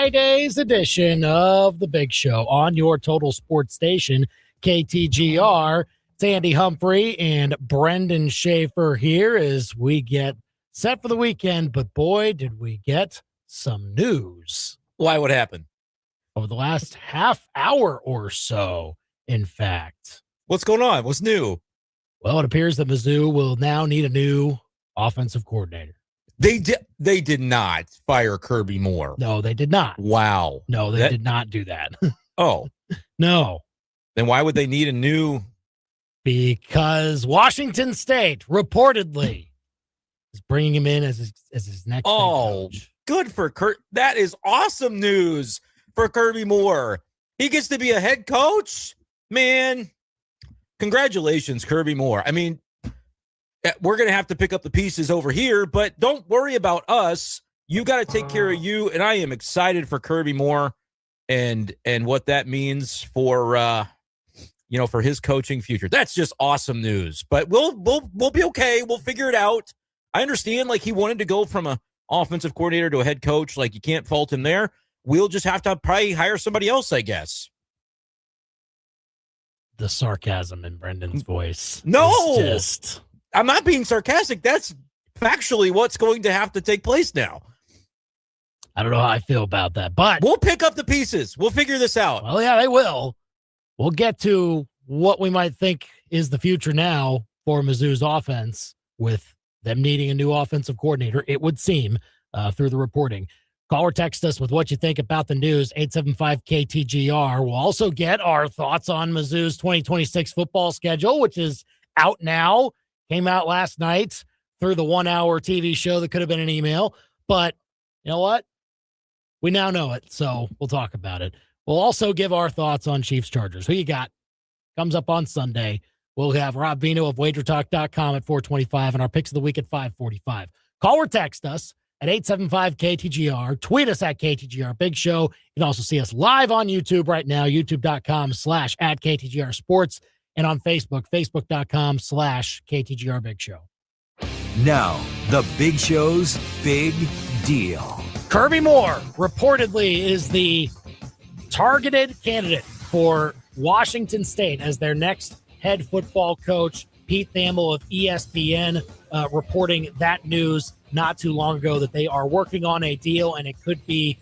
Friday's edition of The Big Show on your total sports station, KTGR. It's Andy Humphrey and Brendan Schaefer here as we get set for the weekend, but boy, did we get some news. Why? What happened? Over the last half hour or so, in fact. What's going on? What's new? Well, it appears that Mizzou will now need a new offensive coordinator. They did not fire Kirby Moore. No, they did not. Wow. No, they did not do that. Oh. No. Then why would they need a new? Because Washington State reportedly is bringing him in as his next head coach. Good for Kurt. That is awesome news for Kirby Moore. He gets to be a head coach? Man, congratulations, Kirby Moore. I mean, we're going to have to pick up the pieces over here, but don't worry about us. You got to take care of you, and I am excited for Kirby Moore and what that means for for his coaching future. That's just awesome news. But we'll be okay. We'll figure it out. I understand, like, he wanted to go from a offensive coordinator to a head coach. Like, you can't fault him there. We'll just have to probably hire somebody else, I guess. The sarcasm in Brendan's voice. No, I'm not being sarcastic. That's factually what's going to have to take place now. I don't know how I feel about that, but we'll pick up the pieces. We'll figure this out. Well, yeah, they will. We'll get to what we might think is the future now for Mizzou's offense with them needing a new offensive coordinator, it would seem, through the reporting. Call or text us with what you think about the news, 875-KTGR. We'll also get our thoughts on Mizzou's 2026 football schedule, which is out now. Came out last night through the 1-hour TV show that could have been an email. But you know what? We now know it, so we'll talk about it. We'll also give our thoughts on Chiefs Chargers. Who you got? Comes up on Sunday. We'll have Rob Veno of WagerTalk.com at 4:25 and our picks of the week at 5:45. Call or text us at 875-KTGR. Tweet us at KTGR Big Show. You can also see us live on YouTube right now, youtube.com/@KTGR Sports, and on Facebook, facebook.com/KTGR Big Show. Now, the Big Show's Big Deal. Kirby Moore reportedly is the targeted candidate for Washington State as their next head football coach. Pete Thamel of ESPN reporting that news not too long ago, that they are working on a deal and it could be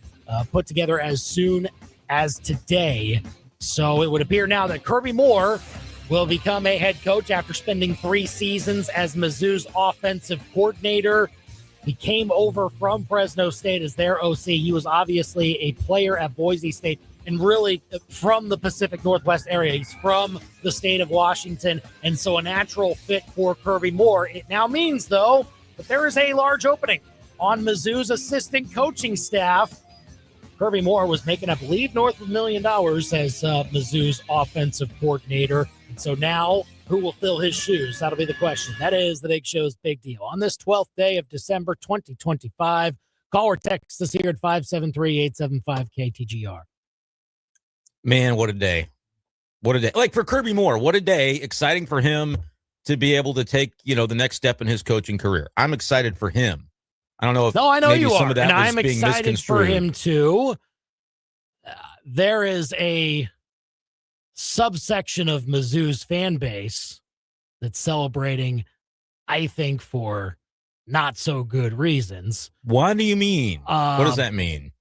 put together as soon as today. So it would appear now that Kirby Moore will become a head coach after spending 3 seasons as Mizzou's offensive coordinator. He came over from Fresno State as their OC. He was obviously a player at Boise State and really from the Pacific Northwest area. He's from the state of Washington, and so a natural fit for Kirby Moore. It now means, though, that there is a large opening on Mizzou's assistant coaching staff. Kirby Moore was making, I believe, north of $1 million as Mizzou's offensive coordinator. And so now, who will fill his shoes? That'll be the question. That is the Big Show's Big Deal. On this 12th day of December 2025, call or text us here at 573-875-KTGR. Man, what a day. What a day. Like, for Kirby Moore, what a day. Exciting for him to be able to take, the next step in his coaching career. I'm excited for him. I don't know if I know maybe you some are, of that and was I'm being excited for misconstrued. him too. There is a subsection of Mizzou's fan base that's celebrating, I think, for not so good reasons. What do you mean? What does that mean?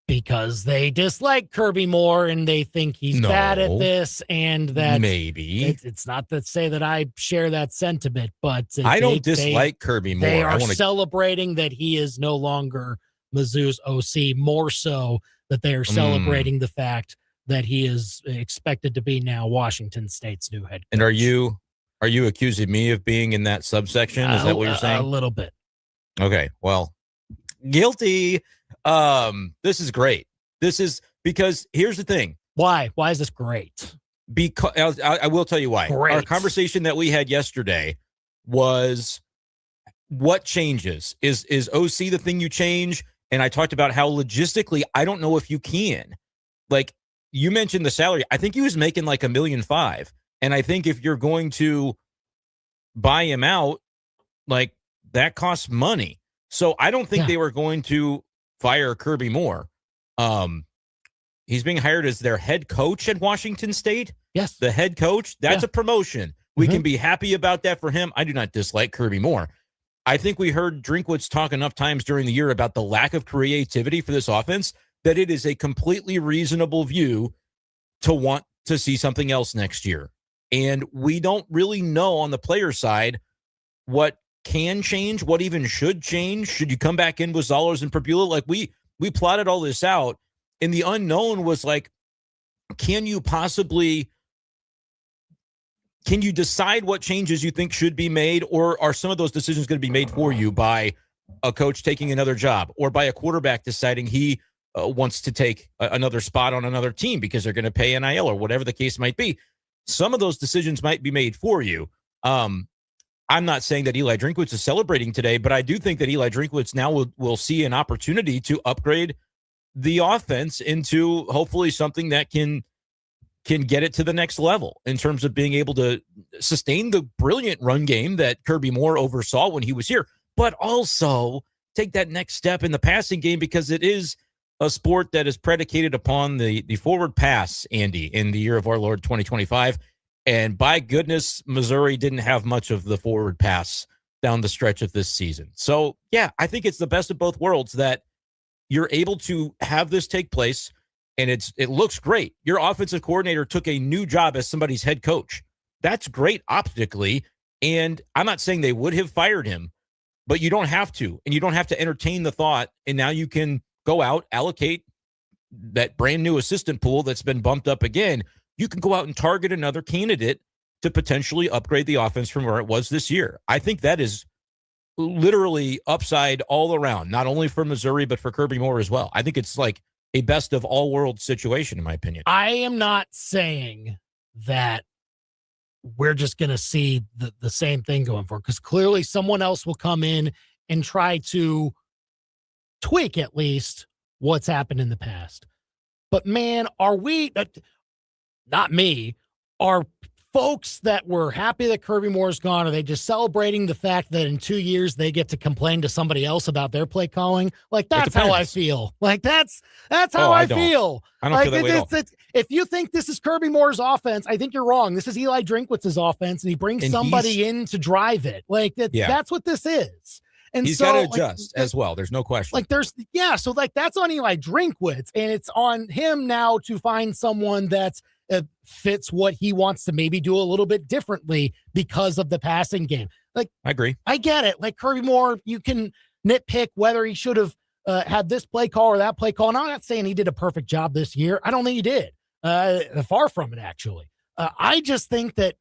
Because they dislike Kirby Moore and they think he's bad at this, and that maybe it's not to say that I share that sentiment, but I don't dislike Kirby Moore. They are celebrating that he is no longer Mizzou's OC, more so that they are celebrating the fact that he is expected to be now Washington State's new head coach. And are you accusing me of being in that subsection? Is that what you're saying? A little bit. Okay, well, guilty. This is great. This is because here's the thing. Why is this great? Because I will tell you why. Great. Our conversation that we had yesterday was what changes. Is OC the thing you change? And I talked about how logistically, I don't know if you can. Like, you mentioned the salary. I think he was making like $1.5 million. And I think if you're going to buy him out, like, that costs money. So I don't think they were going to fire Kirby Moore. He's being hired as their head coach at Washington State. Yes. The head coach. That's a promotion. We can be happy about that for him. I do not dislike Kirby Moore. I think we heard Drinkwitz talk enough times during the year about the lack of creativity for this offense that it is a completely reasonable view to want to see something else next year. And we don't really know on the player side what can change, what even should change. Should you come back in with Zollers and Prbula? Like we plotted all this out, and the unknown was like, can you decide what changes you think should be made, or are some of those decisions going to be made for you by a coach taking another job or by a quarterback deciding he wants to take another spot on another team because they're going to pay NIL or whatever the case might be? Some of those decisions might be made for you. I'm not saying that Eli Drinkwitz is celebrating today, but I do think that Eli Drinkwitz now will see an opportunity to upgrade the offense into hopefully something that can get it to the next level in terms of being able to sustain the brilliant run game that Kirby Moore oversaw when he was here, but also take that next step in the passing game, because it is a sport that is predicated upon the forward pass, Andy, in the year of our Lord 2025. And by goodness, Missouri didn't have much of the forward pass down the stretch of this season. So, yeah, I think it's the best of both worlds that you're able to have this take place, and it looks great. Your offensive coordinator took a new job as somebody's head coach. That's great optically, and I'm not saying they would have fired him, but you don't have to, and you don't have to entertain the thought, and now you can go out, allocate that brand new assistant pool that's been bumped up again. You can go out and target another candidate to potentially upgrade the offense from where it was this year. I think that is literally upside all around, not only for Missouri, but for Kirby Moore as well. I think it's like a best of all worlds situation, in my opinion. I am not saying that we're just going to see the same thing going forward, because clearly someone else will come in and try to tweak at least what's happened in the past. But man, are we, not me, are folks that were happy that Kirby Moore's gone, are they just celebrating the fact that in 2 years they get to complain to somebody else about their play calling? Like, that's how I feel. Like, that's how I feel. I don't feel that way at all. If you think this is Kirby Moore's offense, I think you're wrong. This is Eli Drinkwitz's offense, and he brings somebody in to drive it. Like, that's what this is. And he's got to adjust as well. There's no question. So that's on Eli Drinkwitz, and it's on him now to find someone that's fits what he wants to maybe do a little bit differently because of the passing game. Like, I agree. I get it. Like, Kirby Moore, you can nitpick whether he should have had this play call or that play call. And I'm not saying he did a perfect job this year. I don't think he did. Far from it, actually. I just think that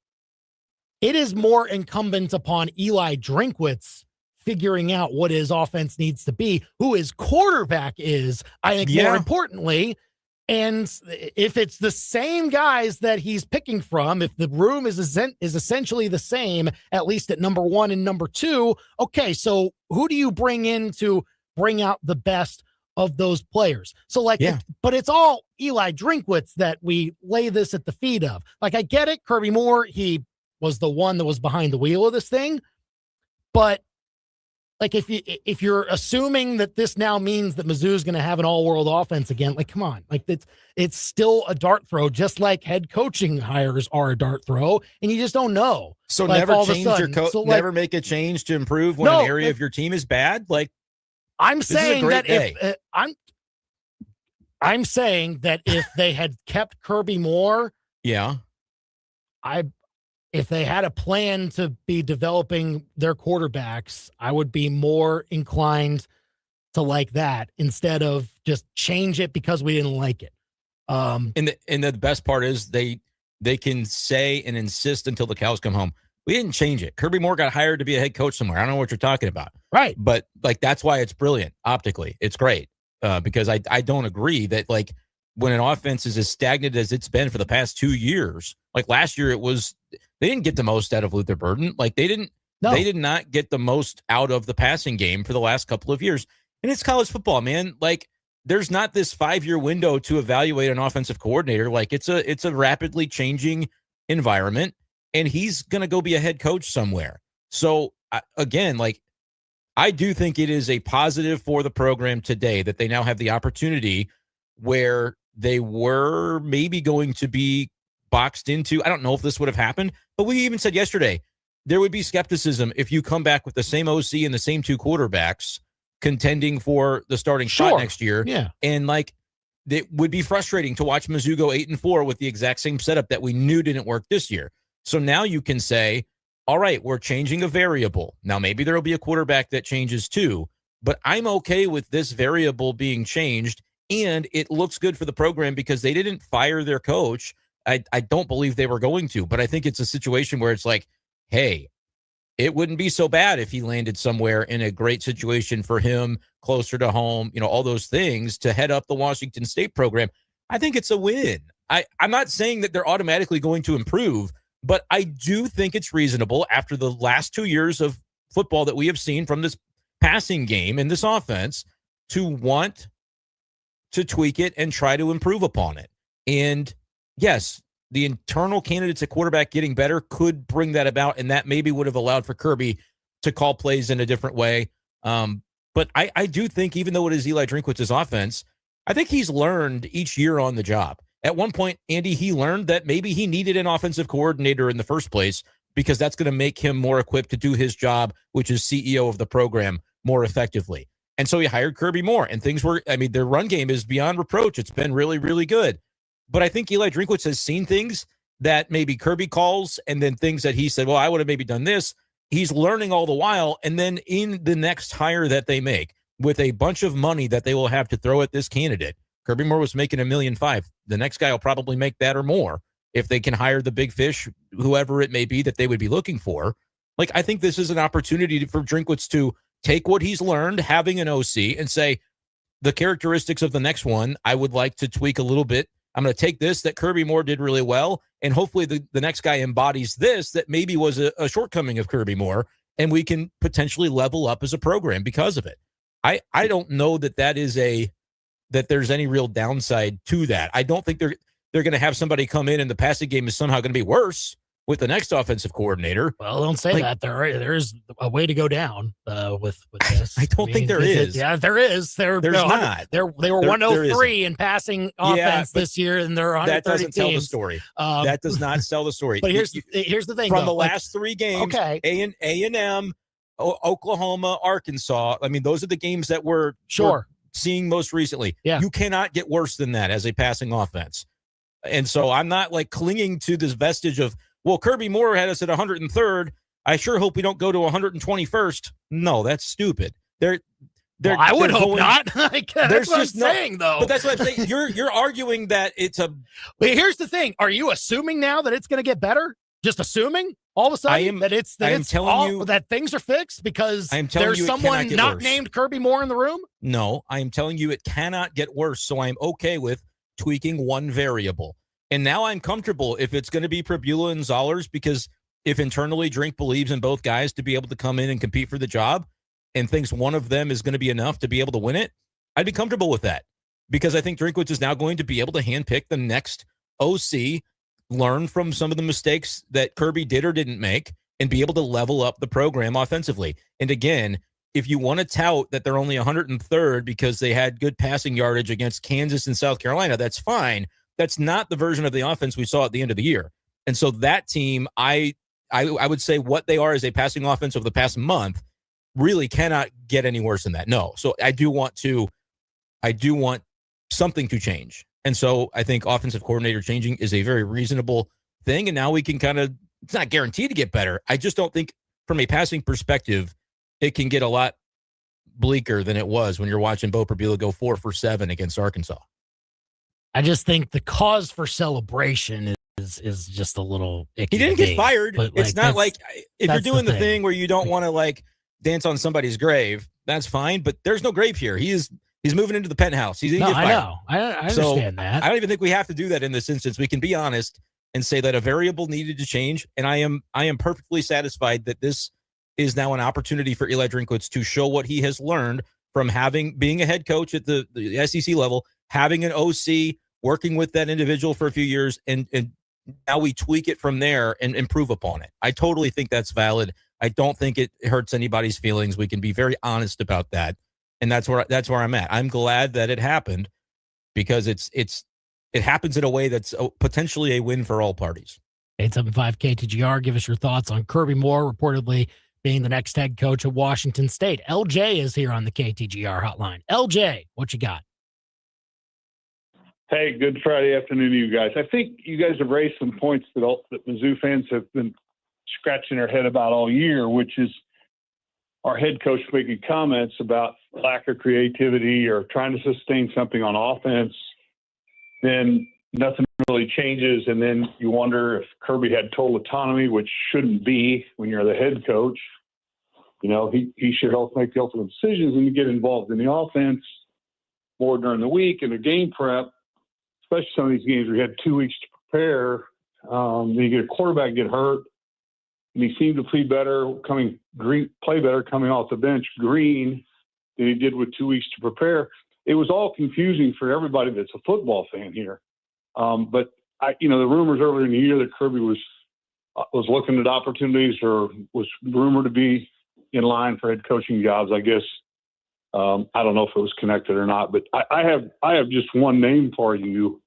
it is more incumbent upon Eli Drinkwitz figuring out what his offense needs to be, who his quarterback is, I think, more importantly. And if it's the same guys that he's picking from, if the room is essentially the same, at least at number one and number two, okay, so who do you bring in to bring out the best of those players? So but it's all Eli Drinkwitz that we lay this at the feet of. Like, I get it. Kirby Moore, he was the one that was behind the wheel of this thing, but like, if you're assuming that this now means that Mizzou is going to have an all-world offense again, like, come on, like, it's still a dart throw, just like head coaching hires are a dart throw, and you just don't know. So like, never change your coach, never make a change to improve when an area of your team is bad. Like, I'm saying that if I'm saying that if they had kept Kirby Moore, if they had a plan to be developing their quarterbacks, I would be more inclined to like that instead of just change it because we didn't like it. And the best part is they can say and insist until the cows come home, we didn't change it. Kirby Moore got hired to be a head coach somewhere. I don't know what you're talking about. Right. But like, that's why it's brilliant optically. It's great because I don't agree that, like, when an offense is as stagnant as it's been for the past 2 years, like last year, they didn't get the most out of Luther Burden. Like, they did not get the most out of the passing game for the last couple of years. And it's college football, man. Like, there's not this 5-year window to evaluate an offensive coordinator. Like, it's a rapidly changing environment, and he's going to go be a head coach somewhere. So again, like, I do think it is a positive for the program today that they now have the opportunity where they were maybe going to be boxed into. I don't know if this would have happened, but we even said yesterday there would be skepticism if you come back with the same OC and the same two quarterbacks contending for the starting spot next year. Yeah. And like, it would be frustrating to watch Mizzou go 8-4 with the exact same setup that we knew didn't work this year. So now you can say, all right, we're changing a variable. Now maybe there'll be a quarterback that changes too, but I'm okay with this variable being changed. And it looks good for the program because they didn't fire their coach. I don't believe they were going to, but I think it's a situation where it's like, hey, it wouldn't be so bad if he landed somewhere in a great situation for him, closer to home, all those things to head up the Washington State program. I think it's a win. I'm not saying that they're automatically going to improve, but I do think it's reasonable after the last 2 years of football that we have seen from this passing game and this offense to want to tweak it and try to improve upon it. And yes, the internal candidates at quarterback getting better could bring that about, and that maybe would have allowed for Kirby to call plays in a different way. But I do think, even though it is Eli Drinkwitz's offense, I think he's learned each year on the job. At one point, Andy, he learned that maybe he needed an offensive coordinator in the first place because that's going to make him more equipped to do his job, which is CEO of the program, more effectively. And so he hired Kirby Moore, and things were, their run game is beyond reproach. It's been really, really good. But I think Eli Drinkwitz has seen things that maybe Kirby calls, and then things that he said, well, I would have maybe done this. He's learning all the while. And then in the next hire that they make, with a bunch of money that they will have to throw at this candidate, Kirby Moore was making $1.5 million. The next guy will probably make that or more if they can hire the big fish, whoever it may be that they would be looking for. Like, I think this is an opportunity for Drinkwitz to take what he's learned having an OC and say, the characteristics of the next one, I would like to tweak a little bit. I'm going to take this that Kirby Moore did really well, and hopefully the next guy embodies this that maybe was a shortcoming of Kirby Moore, and we can potentially level up as a program because of it. I don't know that there's any real downside to that. I don't think they're going to have somebody come in and the passing game is somehow going to be worse with the next offensive coordinator. Well, don't say that. There is a way to go down with this. I don't think there is. Yeah, there is. There's not. They were 103 in passing offense this year, and they're 130 That doesn't teams. Tell the story. That does not sell the story. But here's the thing. From the last 3 games, okay. A&M, Oklahoma, Arkansas. Those are the games that we're seeing most recently. Yeah. You cannot get worse than that as a passing offense. And so I'm not like clinging to this vestige of, well, Kirby Moore had us at 103rd. I sure hope we don't go to 121st. No, that's stupid. I would hope not. That's what I'm saying, though. But that's what I'm saying. You're arguing that it's a. But here's the thing: are you assuming now that it's going to get better? Just assuming all of a sudden that things are fixed because there's someone not named Kirby Moore in the room? No, I am telling you it cannot get worse. So I'm okay with tweaking one variable. And now I'm comfortable if it's going to be Prabula and Zollers, because if internally Drink believes in both guys to be able to come in and compete for the job and thinks one of them is going to be enough to be able to win it, I'd be comfortable with that, because I think Drinkwitz is now going to be able to handpick the next OC, learn from some of the mistakes that Kirby did or didn't make, and be able to level up the program offensively. And again, if you want to tout that they're only 103rd because they had good passing yardage against Kansas and South Carolina, that's fine. That's not the version of the offense we saw at the end of the year. And so that team, I would say what they are as a passing offense over the past month really cannot get any worse than that. No. So I do want something to change. And so I think offensive coordinator changing is a very reasonable thing. And now we can it's not guaranteed to get better. I just don't think from a passing perspective, it can get a lot bleaker than it was when you're watching Bo Prabula go 4 for 7 against Arkansas. I just think the cause for celebration is just a little icky. He didn't get fired. It's not like if you're doing the thing where you don't want to dance on somebody's grave, that's fine. But there's no grave here. He's moving into the penthouse. He didn't get fired. I know. I understand that. I don't even think we have to do that in this instance. We can be honest and say that a variable needed to change. And I am perfectly satisfied that this is now an opportunity for Eli Drinkwitz to show what he has learned from being a head coach at the SEC level, having an OC, working with that individual for a few years, and now we tweak it from there and improve upon it. I totally think that's valid. I don't think it hurts anybody's feelings. We can be very honest about that. And that's where I'm at. I'm glad that it happened. because it happens in a way that's potentially a win for all parties. 875 KTGR. Give us your thoughts on Kirby Moore reportedly being the next head coach at Washington State. LJ is here on the KTGR hotline. LJ, what you got? Hey, good Friday afternoon to you guys. I think you guys have raised some points that Mizzou fans have been scratching their head about all year, which is our head coach making comments about lack of creativity or trying to sustain something on offense. Then nothing really changes, and then you wonder if Kirby had total autonomy, which shouldn't be when you're the head coach. You know, he should help make the ultimate decisions and get involved in the offense more during the week and the game prep, especially some of these games where you had 2 weeks to prepare. Then you get a quarterback get hurt, and he seemed to play better coming off the bench green than he did with 2 weeks to prepare. It was all confusing for everybody that's a football fan here. But the rumors earlier in the year that Kirby was looking at opportunities or was rumored to be in line for head coaching jobs. I guess I don't know if it was connected or not. But I have just one name for you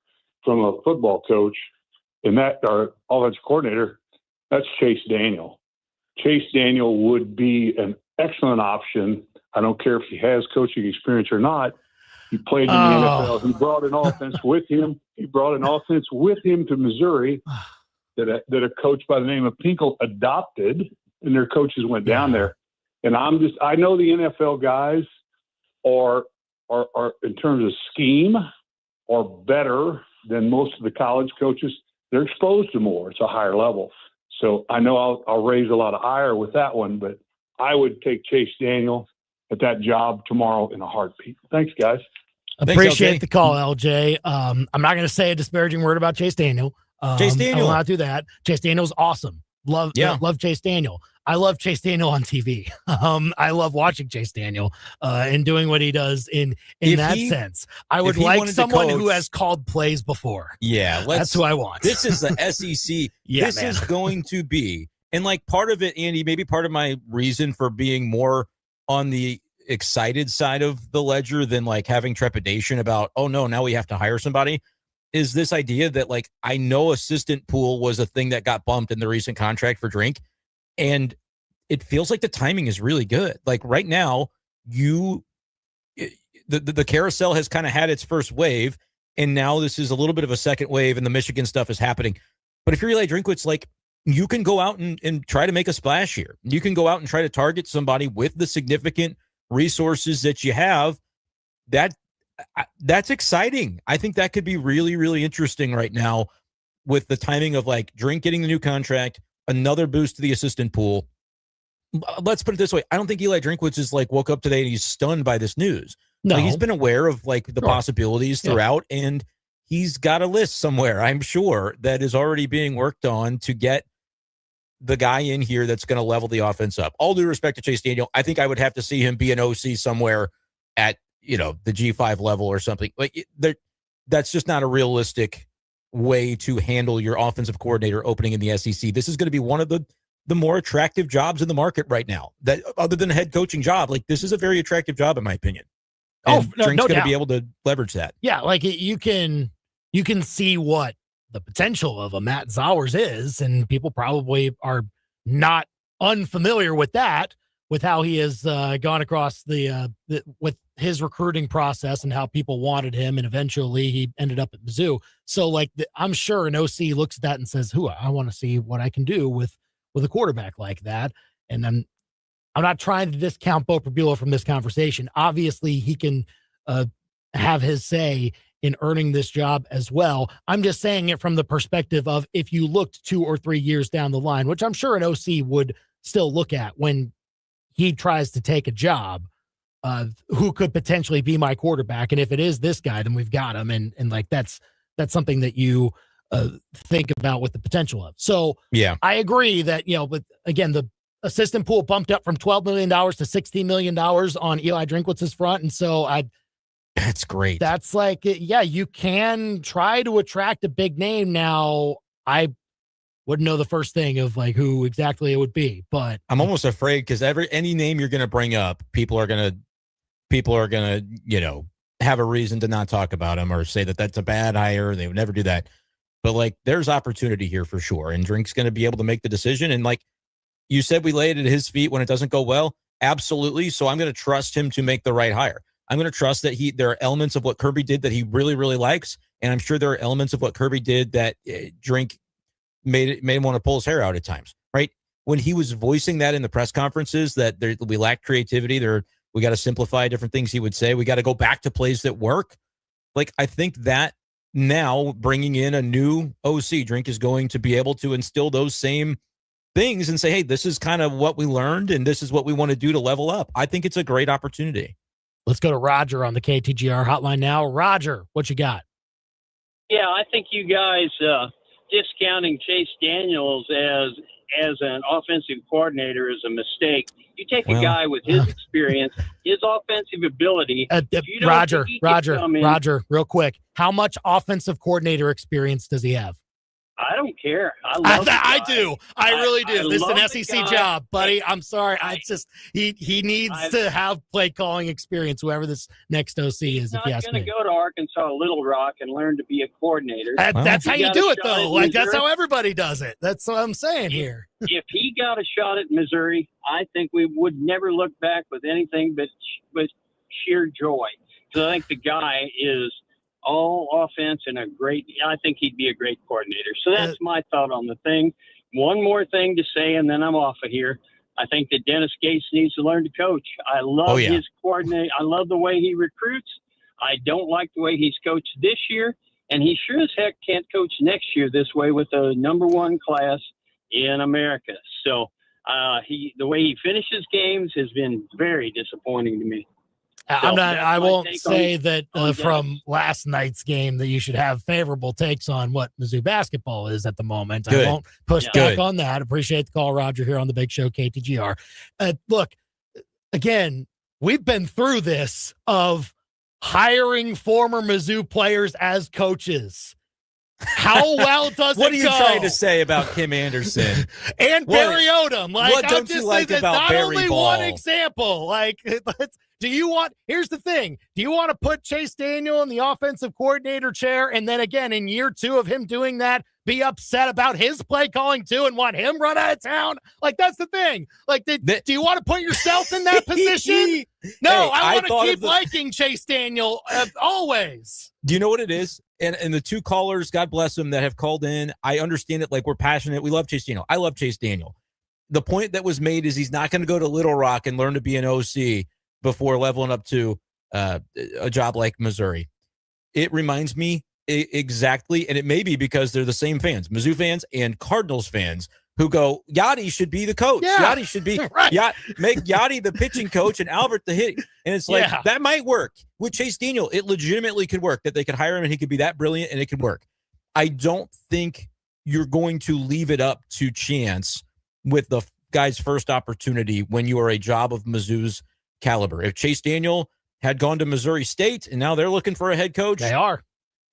from a football coach, and that our offensive coordinator. That's Chase Daniel. Chase Daniel would be an excellent option. I don't care if he has coaching experience or not. He played in the NFL. He brought an offense with him. He brought an offense with him to Missouri that a coach by the name of Pinkel adopted, and their coaches went down there. And I know the NFL guys are in terms of scheme are better than most of the college coaches. They're exposed to more. It's a higher level. So I know I'll raise a lot of ire with that one, but I would take Chase Daniel at that job tomorrow in a heartbeat. Thanks, guys. Appreciate the call, LJ. I'm not going to say a disparaging word about Chase Daniel. I will not do that. Chase Daniel's awesome. Love Chase Daniel. I love Chase Daniel on TV. I love watching Chase Daniel and doing what he does in that sense. I would like someone who has called plays before. Yeah, that's who I want. This is the SEC. This is going to be, and like part of it, Andy, maybe part of my reason for being more on the excited side of the ledger than like having trepidation about, oh no, now we have to hire somebody, is this idea that like I know assistant pool was a thing that got bumped in the recent contract for Drink. And it feels like the timing is really good. Like right now, the carousel has kind of had its first wave, and now this is a little bit of a second wave, and the Michigan stuff is happening. But if you're Eli Drinkwitz, like you can go out and try to make a splash here. You can go out and try to target somebody with the significant resources that you have. That's exciting. I think that could be really, really interesting right now with the timing of like Drink getting the new contract, another boost to the assistant pool. Let's put it this way. I don't think Eli Drinkwitz is like woke up today and he's stunned by this news. No, like, he's been aware of like the possibilities throughout, and he's got a list somewhere, I'm sure, that is already being worked on to get the guy in here that's going to level the offense up. All due respect to Chase Daniel, I think I would have to see him be an OC somewhere at, the G5 level or something. Like that's just not a realistic way to handle your offensive coordinator opening in the SEC. This is going to be one of the more attractive jobs in the market right now, that other than a head coaching job. Like this is a very attractive job in my opinion. And Drink's going to be able to leverage that. Yeah. Like you can see what the potential of a Matt Zowers is, and people probably are not unfamiliar with that, with how he has gone across with his recruiting process and how people wanted him, and eventually he ended up at Mizzou. So like I'm sure an OC looks at that and says, I want to see what I can do with a quarterback like that. And then I'm not trying to discount Bo Prabula from this conversation. Obviously he can have his say in earning this job as well. I'm just saying it from the perspective of if you looked 2 or 3 years down the line, which I'm sure an OC would still look at when he tries to take a job, who could potentially be my quarterback. And if it is this guy, then we've got him. And like, that's something that you think about with the potential of. So yeah, I agree that, but again, the assistant pool bumped up from $12 million to $16 million on Eli Drinkwitz's front. And so that's great. That's like, you can try to attract a big name. Now I wouldn't know the first thing of like who exactly it would be, but I'm almost afraid because any name you're going to bring up, people are going to, have a reason to not talk about him or say that that's a bad hire. They would never do that. But, like, there's opportunity here for sure. And Drink's going to be able to make the decision. And, like you said, we lay it at his feet when it doesn't go well. Absolutely. So I'm going to trust him to make the right hire. I'm going to trust that there are elements of what Kirby did that he really, really likes. And I'm sure there are elements of what Kirby did that Drink made him want to pull his hair out at times, right? When he was voicing that in the press conferences, that we lack creativity, we got to simplify different things he would say. We got to go back to plays that work. Like, I think that now bringing in a new OC, Drink is going to be able to instill those same things and say, hey, this is kind of what we learned and this is what we want to do to level up. I think it's a great opportunity. Let's go to Roger on the KTGR hotline now. Roger, what you got? Yeah, I think you guys discounting Chase Daniels as an offensive coordinator is a mistake. You take a guy with his experience, his offensive ability. Roger, real quick. How much offensive coordinator experience does he have? I don't care. I do. I really do. This is an SEC job, buddy. I'm sorry. He needs to have play calling experience, whoever this next OC is, if you ask me. He's not going to go to Arkansas Little Rock and learn to be a coordinator. That's how you do it, though. Like, that's how everybody does it. That's what I'm saying here. If he got a shot at Missouri, I think we would never look back with anything but sheer joy. So I think the guy is all offense and I think he'd be a great coordinator. So that's my thought on the thing. One more thing to say, and then I'm off of here. I think that Dennis Gates needs to learn to coach. I love his coordinate. I love the way he recruits. I don't like the way he's coached this year, and he sure as heck can't coach next year this way with a number one class in America. So the way he finishes games has been very disappointing to me. I won't say that from last night's game that you should have favorable takes on what Mizzou basketball is at the moment. Good. I won't push back on that. Appreciate the call, Roger, here on the Big Show, KTGR. Look, again, we've been through this of hiring former Mizzou players as coaches. How well does what it are go? you trying to say about Kim Anderson and Barry Odom? Like, what don't you like about not Barry only Ball? One example. Like, here's the thing. Do you want to put Chase Daniel in the offensive coordinator chair and then again in year 2 of him doing that, be upset about his play calling too and want him run out of town? Like, that's the thing. Like, do you want to put yourself in that position? No, I want to keep liking Chase Daniel always. Do you know what it is? And the two callers, God bless them, that have called in, I understand it. Like, we're passionate. We love Chase Daniel. I love Chase Daniel. The point that was made is he's not going to go to Little Rock and learn to be an OC before leveling up to a job like Missouri. It reminds me exactly, and it may be because they're the same fans, Mizzou fans and Cardinals fans, who go, Yachty should be the coach. Yeah. Yachty should be right. Make Yachty the pitching coach and Albert the hitting. And it's like, that might work. With Chase Daniel, it legitimately could work, that they could hire him and he could be that brilliant and it could work. I don't think you're going to leave it up to chance with the guy's first opportunity when you are a job of Mizzou's caliber. If Chase Daniel had gone to Missouri State and now they're looking for a head coach, they are.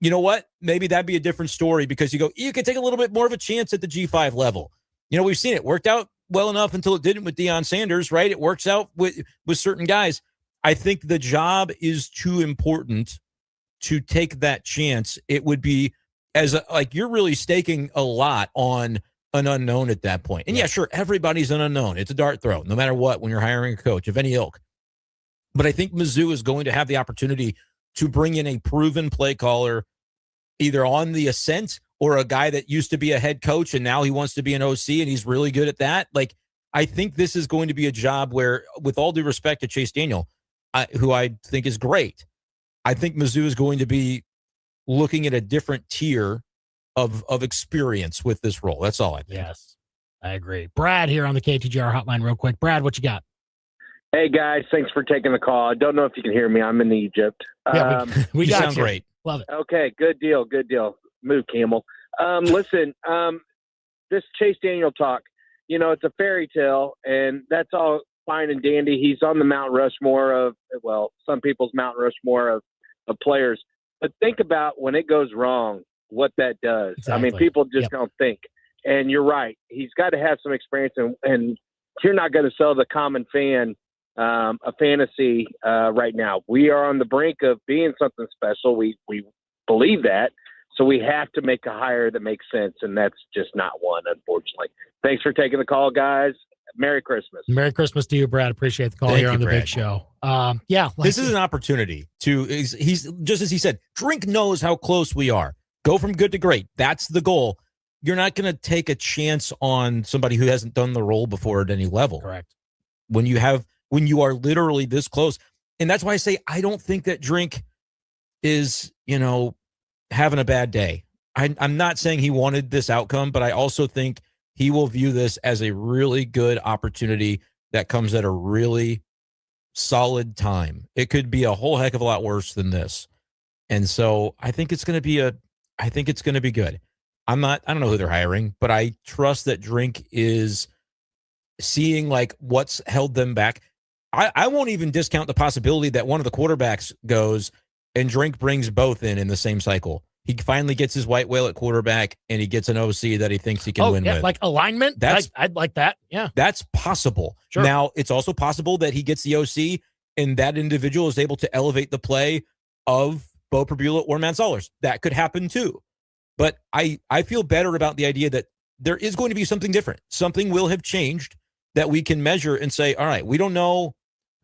You know what? Maybe that'd be a different story because you could take a little bit more of a chance at the G5 level. You know, we've seen it worked out well enough until it didn't with Deion Sanders, right? It works out with certain guys. I think the job is too important to take that chance. It would be you're really staking a lot on an unknown at that point. And yeah, sure, everybody's an unknown. It's a dart throw, no matter what, when you're hiring a coach of any ilk. But I think Mizzou is going to have the opportunity to bring in a proven play caller, either on the ascent or a guy that used to be a head coach and now he wants to be an OC and he's really good at that. Like, I think this is going to be a job where, with all due respect to Chase Daniel, who I think is great, I think Mizzou is going to be looking at a different tier of experience with this role. That's all I think. Yes, I agree. Brad here on the KTGR hotline real quick. Brad, what you got? Hey, guys. Thanks for taking the call. I don't know if you can hear me. I'm in Egypt. Yeah, we got sound great. Love it. Okay, good deal. Move, Camel. Listen, this Chase Daniel talk, it's a fairy tale, and that's all fine and dandy. He's on the Mount Rushmore of, some people's Mount Rushmore of players. But think about when it goes wrong, what that does. Exactly. I mean, people just don't think. And you're right. He's got to have some experience, and you're not going to sell the common fan a fantasy right now. We are on the brink of being something special. We believe that. So we have to make a hire that makes sense, and that's just not one, unfortunately. Thanks for taking the call, guys. Merry Christmas. Merry Christmas to you, Brad. Appreciate the call Thank here you, on the Brad. big show. This is an opportunity he's just as he said, Drink knows how close we are. Go from good to great. That's the goal. You're not going to take a chance on somebody who hasn't done the role before at any level. Correct. When you are literally this close. And that's why I say, I don't think that Drink is, having a bad day. I'm not saying he wanted this outcome, but I also think he will view this as a really good opportunity that comes at a really solid time. It could be a whole heck of a lot worse than this. And so I think it's going to be good. I don't know who they're hiring, but I trust that Drink is seeing like what's held them back. I won't even discount the possibility that one of the quarterbacks goes and Drink brings both in the same cycle. He finally gets his white whale at quarterback, and he gets an OC that he thinks he can win with. Like alignment? I'd like that. Yeah. That's possible. Sure. Now, it's also possible that he gets the OC, and that individual is able to elevate the play of Bo Perbula or Matt Zollers. That could happen too. But I feel better about the idea that there is going to be something different. Something will have changed that we can measure and say, all right, we don't know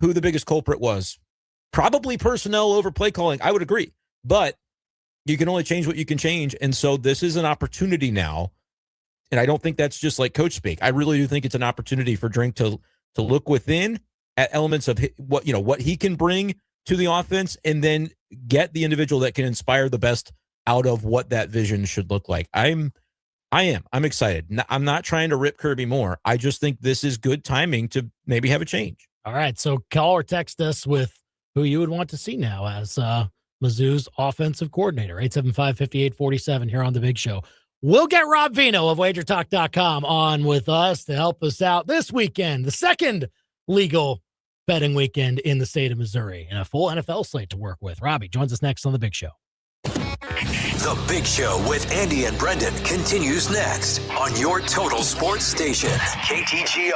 who the biggest culprit was. Probably personnel over play calling. I would agree. But you can only change what you can change. And so this is an opportunity now. And I don't think that's just like coach speak. I really do think it's an opportunity for Drink to look within at elements of what he can bring to the offense and then get the individual that can inspire the best out of what that vision should look like. I'm excited. I'm not trying to rip Kirby Moore. I just think this is good timing to maybe have a change. All right. So call or text us with who you would want to see now as Mizzou's offensive coordinator. 875-5847 here on the big show. We'll get Rob Veno of wagertalk.com on with us to help us out this weekend, the second legal betting weekend in the state of Missouri, and a full NFL slate to work with. Robbie joins us next on the big show. The Big Show with Andy and Brendan continues next on your total sports station, KTGR.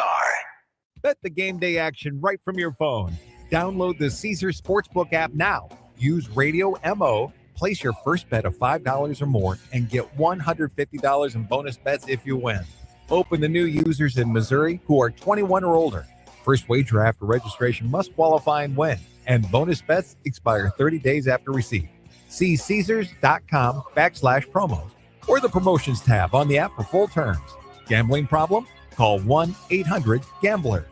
Bet the game day action right from your phone. Download the Caesars Sportsbook app now. Use Radio MO, place your first bet of $5 or more, and get $150 in bonus bets if you win. Open to new users in Missouri who are 21 or older. First wager after registration must qualify and win, and bonus bets expire 30 days after receipt. See Caesars.com/promos or the promotions tab on the app for full terms. Gambling problem? Call 1-800-GAMBLER.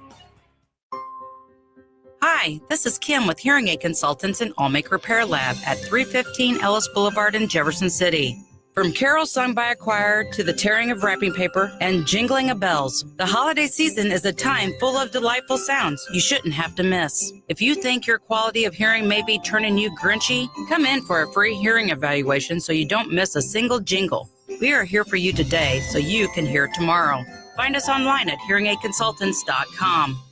Hi, this is Kim with Hearing Aid Consultants and Allmake Repair Lab at 315 Ellis Boulevard in Jefferson City. From carols sung by a choir to the tearing of wrapping paper and jingling of bells, the holiday season is a time full of delightful sounds you shouldn't have to miss. If you think your quality of hearing may be turning you grinchy, come in for a free hearing evaluation so you don't miss a single jingle. We are here for you today so you can hear tomorrow. Find us online at hearingaidconsultants.com.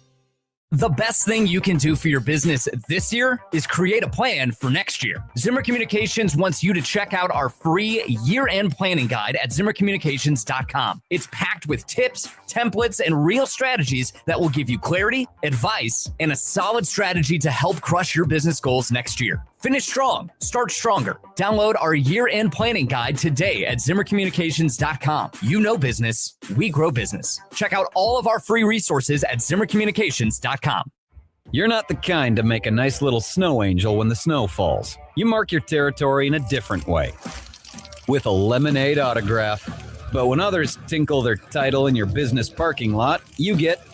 The best thing you can do for your business this year is create a plan for next year. Zimmer Communications wants you to check out our free year-end planning guide at ZimmerCommunications.com. It's packed with tips, templates, and real strategies that will give you clarity, advice, and a solid strategy to help crush your business goals next year. Finish strong, start stronger. Download our year-end planning guide today at ZimmerCommunications.com. You know business, we grow business. Check out all of our free resources at ZimmerCommunications.com. You're not the kind to make a nice little snow angel when the snow falls. You mark your territory in a different way, with a lemonade autograph. But when others tinkle their title in your business parking lot, you get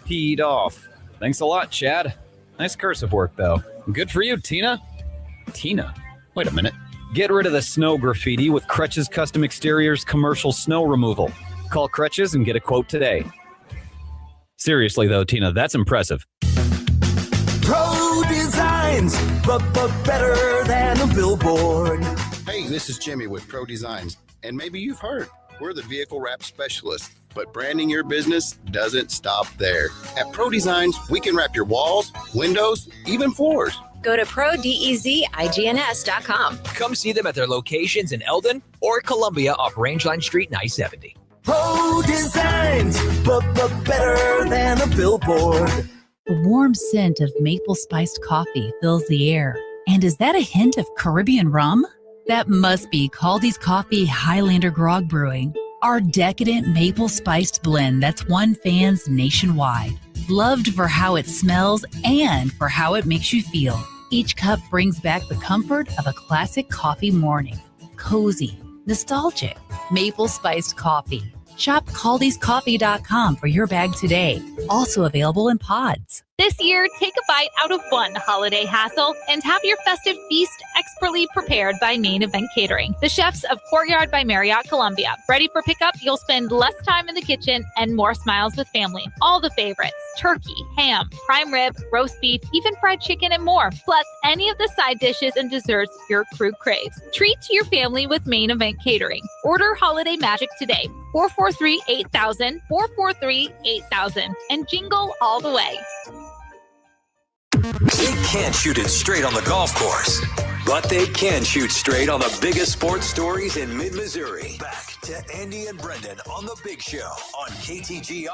peed off. Thanks a lot, Chad. Nice cursive work, though. Good for you, Tina. Tina? Wait a minute. Get rid of the snow graffiti with Crutch's Custom Exteriors commercial snow removal. Call Crutch's and get a quote today. Seriously, though, Tina, that's impressive. Pro Designs, but better than a billboard. Hey, this is Jimmy with Pro Designs, and maybe you've heard, we're the vehicle wrap specialist, but branding your business doesn't stop there. At Pro Designs, we can wrap your walls, windows, even floors. Go to ProDezigns.com. Come see them at their locations in Eldon or Columbia off Rangeline Street and I-70. Pro Designs, but better than a billboard. The warm scent of maple-spiced coffee fills the air. And is that a hint of Caribbean rum? That must be Caldy's Coffee Highlander Grog Brewing, our decadent maple-spiced blend that's won fans nationwide. Loved for how it smells and for how it makes you feel. Each cup brings back the comfort of a classic coffee morning. Cozy, nostalgic, maple-spiced coffee. Shop Caldy'sCoffee.com for your bag today. Also available in pods. This year, take a bite out of one holiday hassle and have your festive feast expertly prepared by Main Event Catering, the chefs of Courtyard by Marriott Columbia. Ready for pickup? You'll spend less time in the kitchen and more smiles with family. All the favorites: turkey, ham, prime rib, roast beef, even fried chicken, and more. Plus, any of the side dishes and desserts your crew craves. Treat to your family with Main Event Catering. Order holiday magic today. 443-8000, 443-8000, and jingle all the way. They can't shoot it straight on the golf course, but they can shoot straight on the biggest sports stories in mid-Missouri. Back to Andy and Brendan on The Big Show on KTGR.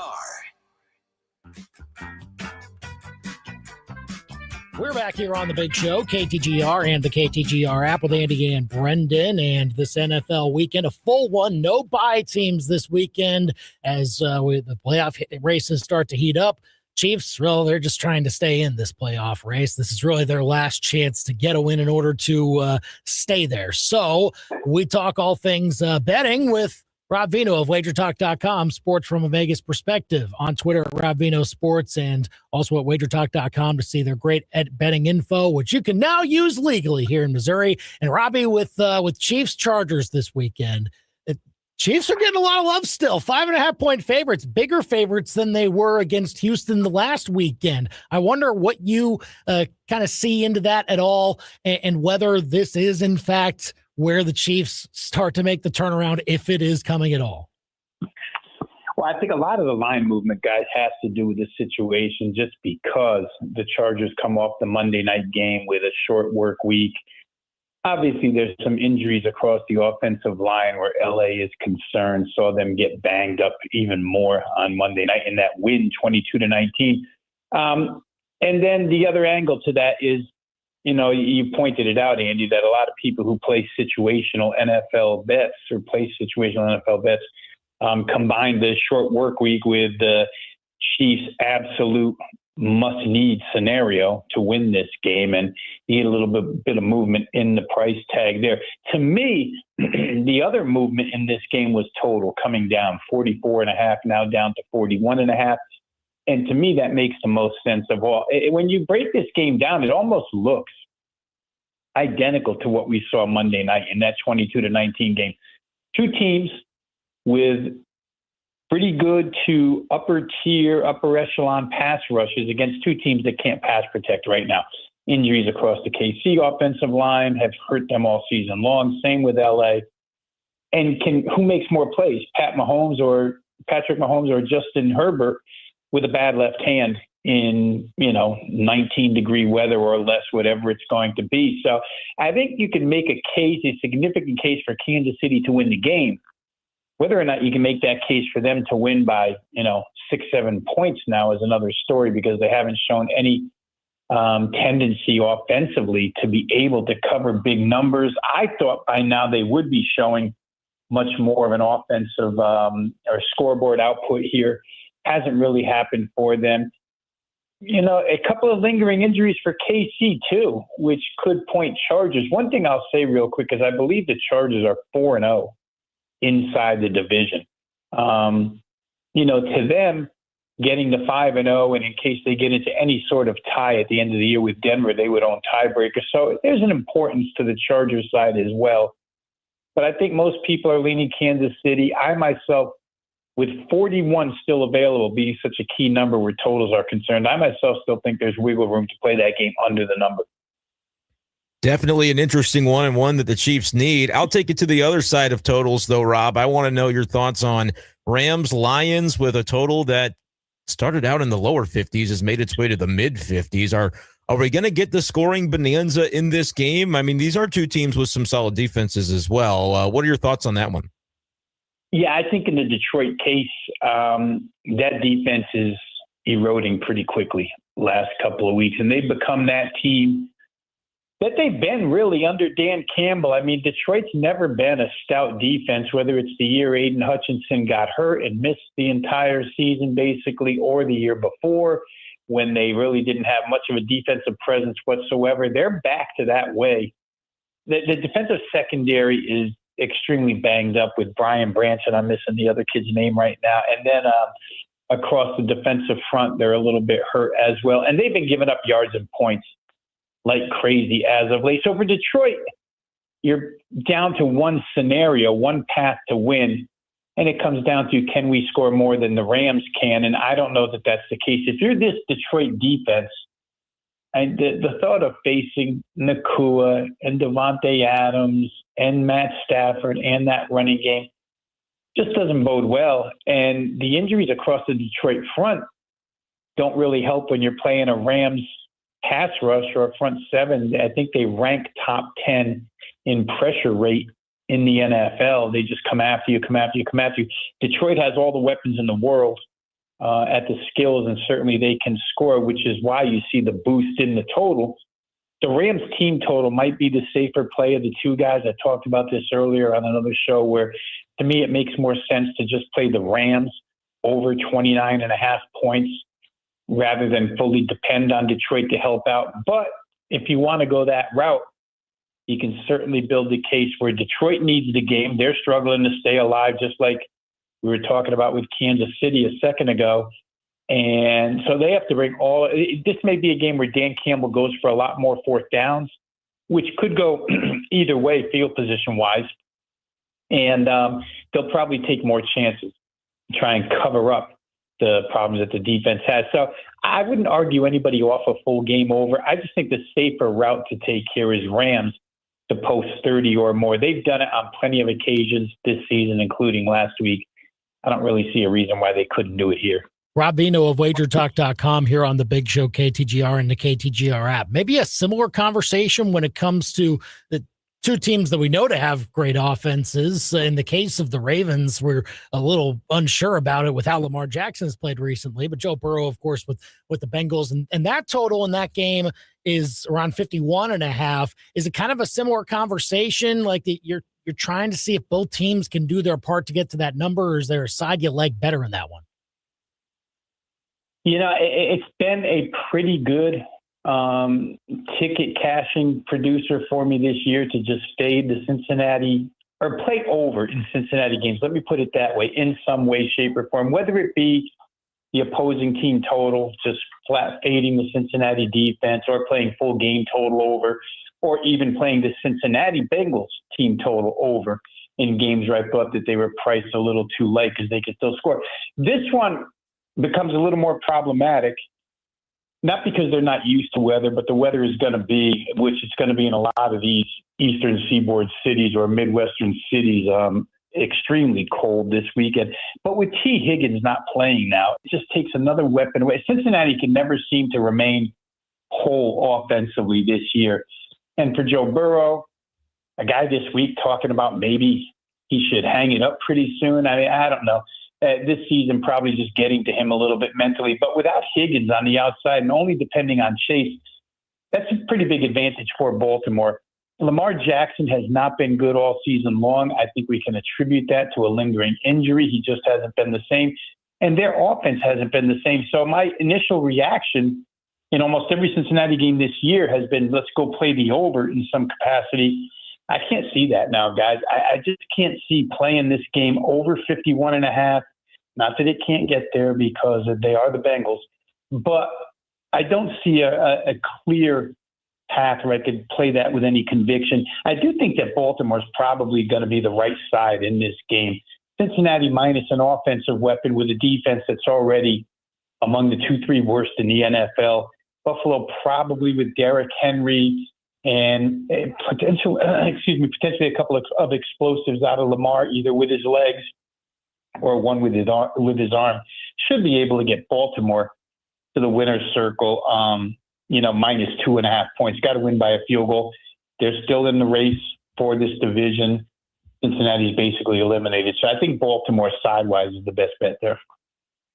We're back here on The Big Show, KTGR and the KTGR app with Andy and Brendan. And this NFL weekend, a full one, no bye teams this weekend as the playoff races start to heat up. Chiefs, well, they're just trying to stay in this playoff race. This is really their last chance to get a win in order to stay there. So we talk all things betting with Rob Veno of WagerTalk.com, sports from a Vegas perspective, on Twitter at Rob Veno Sports, and also at WagerTalk.com to see their great betting info, which you can now use legally here in Missouri. And Robbie, with Chiefs Chargers this weekend, Chiefs are getting a lot of love still. 5.5-point favorites, bigger favorites than they were against Houston the last weekend. I wonder what you kind of see into that at all, and whether this is, in fact, where the Chiefs start to make the turnaround, if it is coming at all. Well, I think a lot of the line movement, guys, has to do with the situation just because the Chargers come off the Monday night game with a short work week. Obviously, there's some injuries across the offensive line where LA is concerned. Saw them get banged up even more on Monday night in that win, 22-19. And then the other angle to that is, you pointed it out, Andy, that a lot of people who play situational NFL bets or play situational NFL bets combine the short work week with the Chiefs' absolute must-need scenario to win this game, and need a little bit of movement in the price tag there. To me, the other movement in this game was total, coming down 44.5, now down to 41.5. And to me, that makes the most sense of all. When you break this game down, it almost looks identical to what we saw Monday night in that 22-19 game. Two teams with pretty good to upper tier, upper echelon pass rushes against two teams that can't pass protect right now. Injuries across the KC offensive line have hurt them all season long. Same with LA. And who makes more plays, Patrick Mahomes or Justin Herbert with a bad left hand in 19-degree weather or less, whatever it's going to be. So I think you can make a significant case for Kansas City to win the game. Whether or not you can make that case for them to win by, 6-7 points now is another story, because they haven't shown any tendency offensively to be able to cover big numbers. I thought by now they would be showing much more of an offensive or scoreboard output here. Hasn't really happened for them. A couple of lingering injuries for KC too, which could point Chargers. One thing I'll say real quick is I believe the Chargers are 4-0 inside the division. To them, getting to 5-0, and in case they get into any sort of tie at the end of the year with Denver, they would own tiebreakers. So there's an importance to the Chargers side as well. But I think most people are leaning Kansas City. I myself, with 41 still available, being such a key number where totals are concerned, I myself still think there's wiggle room to play that game under the number. Definitely an interesting one, and one that the Chiefs need. I'll take it to the other side of totals, though, Rob. I want to know your thoughts on Rams-Lions with a total that started out in the lower 50s, has made its way to the mid-50s. Are we going to get the scoring bonanza in this game? I mean, these are two teams with some solid defenses as well. What are your thoughts on that one? Yeah, I think in the Detroit case, that defense is eroding pretty quickly. last couple of weeks, and they've become that team that they've been really under Dan Campbell. I mean, Detroit's never been a stout defense, whether it's the year Aiden Hutchinson got hurt and missed the entire season basically, or the year before when they really didn't have much of a defensive presence whatsoever. They're back to that way. The defensive secondary is extremely banged up with Brian Branch, and I'm missing the other kid's name right now. And then across the defensive front, they're a little bit hurt as well. And they've been giving up yards and points like crazy as of late. So for Detroit, you're down to one scenario, one path to win. And it comes down to, can we score more than the Rams can? And I don't know that that's the case. If you're this Detroit defense, and the thought of facing Nakua and Devontae Adams and Matt Stafford and that running game just doesn't bode well. And the injuries across the Detroit front don't really help when you're playing a Rams pass rush or a front seven. I think they rank top 10 in pressure rate in the NFL. They just come after you. Detroit has all the weapons in the world at the skills, and certainly they can score, which is why you see the boost in the total. The Rams team total might be the safer play of the two guys. I talked about this earlier on another show where, to me, it makes more sense to just play the Rams over 29.5 points rather than fully depend on Detroit to help out. But if you want to go that route, you can certainly build the case where Detroit needs the game. They're struggling to stay alive, just like we were talking about with Kansas City a second ago. And so they have to bring all – this may be a game where Dan Campbell goes for a lot more fourth downs, which could go either way field position-wise. And they'll probably take more chances to try and cover up the problems that the defense has. So I wouldn't argue anybody off a full game over. I just think the safer route to take here is Rams to post 30 or more. They've done it on plenty of occasions this season, including last week. I don't really see a reason why they couldn't do it here. Rob Veno of WagerTalk.com here on the Big Show, KTGR and the KTGR app. Maybe a similar conversation when it comes to the two teams that we know to have great offenses. In the case of the Ravens, we're a little unsure about it with how Lamar Jackson has played recently, but Joe Burrow, of course, with the Bengals. And that total in that game is around 51.5. Is it kind of a similar conversation? Like you're trying to see if both teams can do their part to get to that number, or is there a side you like better in that one? You know, it's been a pretty good ticket cashing producer for me this year to just fade the Cincinnati or play over in Cincinnati games. Let me put it that way, in some way, shape, or form, whether it be the opposing team total, just flat fading the Cincinnati defense, or playing full game total over, or even playing the Cincinnati Bengals team total over in games where I thought that they were priced a little too late because they could still score. This one becomes a little more problematic, not because they're not used to weather, but the weather is going to be, which it's going to be in a lot of these eastern seaboard cities or Midwestern cities, extremely cold this weekend. But with T. Higgins not playing now, it just takes another weapon away. Cincinnati can never seem to remain whole offensively this year. And for Joe Burrow, a guy this week talking about maybe he should hang it up pretty soon. I mean, I don't know. This season probably just getting to him a little bit mentally. But without Higgins on the outside and only depending on Chase, that's a pretty big advantage for Baltimore. Lamar Jackson has not been good all season long. I think we can attribute that to a lingering injury. He just hasn't been the same. And their offense hasn't been the same. So my initial reaction in almost every Cincinnati game this year has been, let's go play the over in some capacity. I can't see that now, guys. I just can't see playing this game over 51.5. Not that it can't get there because they are the Bengals, but I don't see a clear path where I could play that with any conviction. I do think that Baltimore's probably going to be the right side in this game. Cincinnati minus an offensive weapon with a defense that's already among the 2-3 worst in the NFL. Buffalo probably with Derrick Henry and potentially a couple of explosives out of Lamar, either with his legs or one with his arm, should be able to get Baltimore to the winner's circle, minus 2.5 points. Got to win by a field goal. They're still in the race for this division. Cincinnati's basically eliminated. So I think Baltimore sidewise is the best bet there.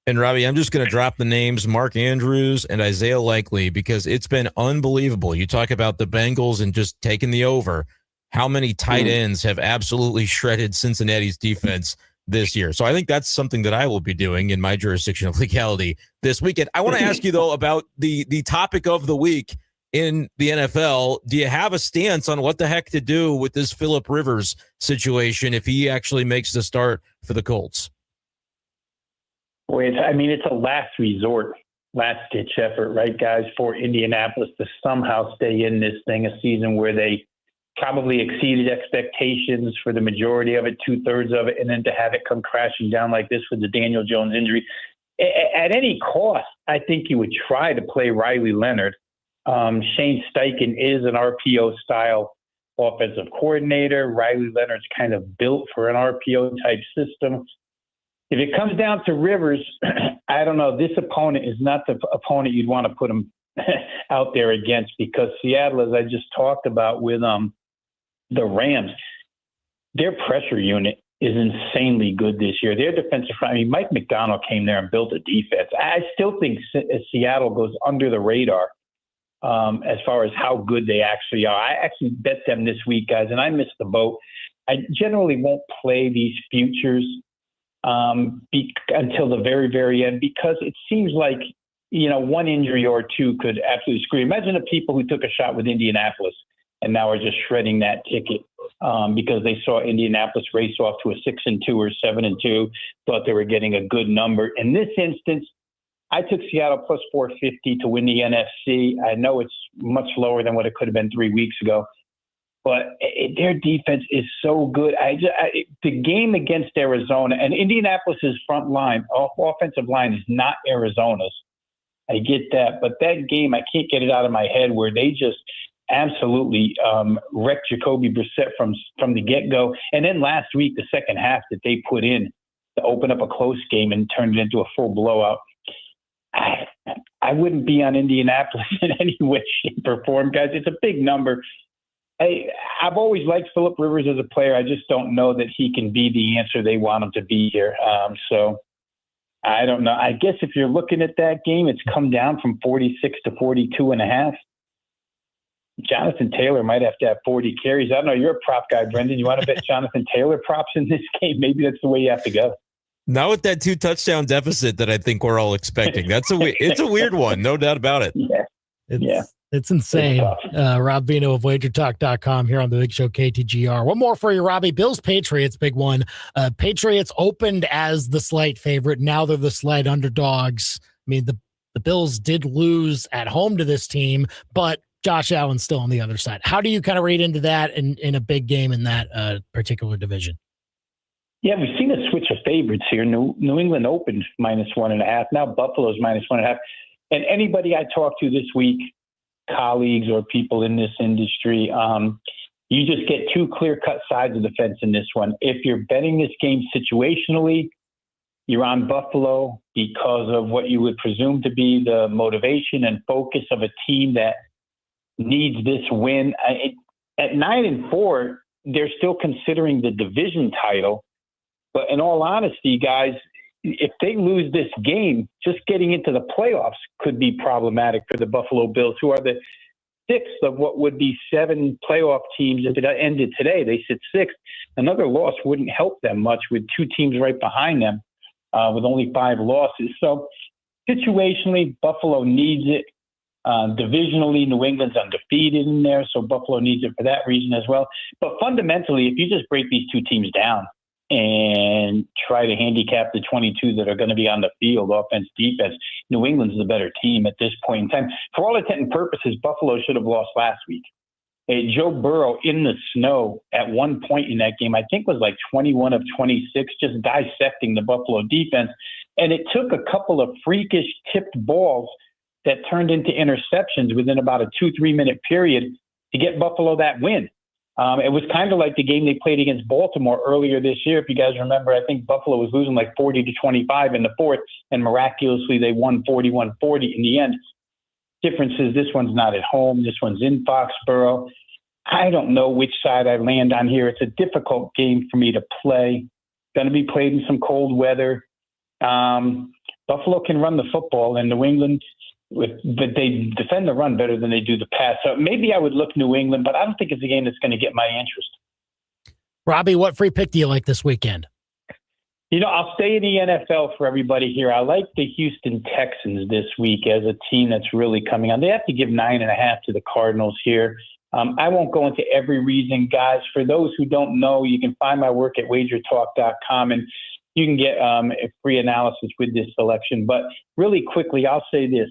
And Robbie, I'm just going to drop the names Mark Andrews and Isaiah Likely because it's been unbelievable. You talk about the Bengals and just taking the over. How many tight ends have absolutely shredded Cincinnati's defense this year? So I think that's something that I will be doing in my jurisdiction of legality this weekend. I want to ask you, though, about the topic of the week in the NFL. Do you have a stance on what the heck to do with this Phillip Rivers situation if he actually makes the start for the Colts? Boy, it's a last resort, last-ditch effort, right, guys, for Indianapolis to somehow stay in this thing, a season where they probably exceeded expectations for the majority of it, 2/3 of it, and then to have it come crashing down like this with the Daniel Jones injury. At any cost, I think you would try to play Riley Leonard. Shane Steichen is an RPO-style offensive coordinator. Riley Leonard's kind of built for an RPO-type system. If it comes down to Rivers, I don't know. This opponent is not the opponent you'd want to put him out there against, because Seattle, as I just talked about with the Rams, their pressure unit is insanely good this year. Their defensive front, Mike McDonald came there and built a defense. I still think Seattle goes under the radar as far as how good they actually are. I actually bet them this week, guys, and I missed the boat. I generally won't play these futures until the very, very end, because it seems like, one injury or two could absolutely screw. Imagine the people who took a shot with Indianapolis and now are just shredding that ticket because they saw Indianapolis race off to a 6-2 or 7-2, thought they were getting a good number. In this instance, I took Seattle plus 450 to win the NFC. I know it's much lower than what it could have been 3 weeks ago, but their defense is so good. The game against Arizona, and Indianapolis's front line, offensive line, is not Arizona's. I get that, but that game, I can't get it out of my head, where they just absolutely wrecked Jacoby Brissett from the get-go. And then last week, the second half that they put in to open up a close game and turned it into a full blowout. I wouldn't be on Indianapolis in any way, shape, or form, guys. It's a big number. I've always liked Phillip Rivers as a player. I just don't know that he can be the answer they want him to be here. So I don't know. I guess if you're looking at that game, it's come down from 46 to 42.5. Jonathan Taylor might have to have 40 carries. I don't know. You're a prop guy, Brendan. You want to bet Jonathan Taylor props in this game? Maybe that's the way you have to go. Not with that 2-touchdown deficit that I think we're all expecting. It's a weird one, no doubt about it. Yeah. It's insane. Rob Veno of WagerTalk.com here on the Big Show KTGR. One more for you, Robbie. Bills-Patriots, big one. Patriots opened as the slight favorite. Now they're the slight underdogs. The Bills did lose at home to this team, but Josh Allen's still on the other side. How do you kind of read into that in a big game in that particular division? Yeah, we've seen a switch of favorites here. New England opened -1.5. Now Buffalo's -1.5. And anybody I talk to this week, colleagues or people in this industry, you just get two clear-cut sides of the fence in this one. If you're betting this game situationally, you're on Buffalo because of what you would presume to be the motivation and focus of a team that needs this win. At 9-4, they're still considering the division title. But in all honesty, guys, if they lose this game, just getting into the playoffs could be problematic for the Buffalo Bills, who are the sixth of what would be 7 playoff teams. If it ended today, they sit sixth. Another loss wouldn't help them much with 2 teams right behind them with only 5 losses. So situationally, Buffalo needs it. Divisionally, New England's undefeated in there, so Buffalo needs it for that reason as well. But fundamentally, if you just break these 2 teams down and try to handicap the 22 that are going to be on the field, offense, defense, New England's the better team at this point in time. For all intent and purposes, Buffalo should have lost last week. Joe Burrow in the snow at one point in that game, I think was like 21 of 26, just dissecting the Buffalo defense. And it took a couple of freakish tipped balls that turned into interceptions within about a 2-3 minute period to get Buffalo that win. It was kind of like the game they played against Baltimore earlier this year. If you guys remember, I think Buffalo was losing like 40-25 in the fourth, and miraculously they won 41-40 in the end. Difference is this one's not at home. This one's in Foxborough. I don't know which side I land on here. It's a difficult game for me to play. Going to be played in some cold weather. Buffalo can run the football, and New England, but they defend the run better than they do the pass. So maybe I would look New England, but I don't think it's a game that's going to get my interest. Robbie, what free pick do you like this weekend? I'll stay in the NFL for everybody here. I like the Houston Texans this week as a team that's really coming on. They have to give 9.5 to the Cardinals here. I won't go into every reason, guys. For those who don't know, you can find my work at wagertalk.com, and you can get a free analysis with this selection. But really quickly, I'll say this.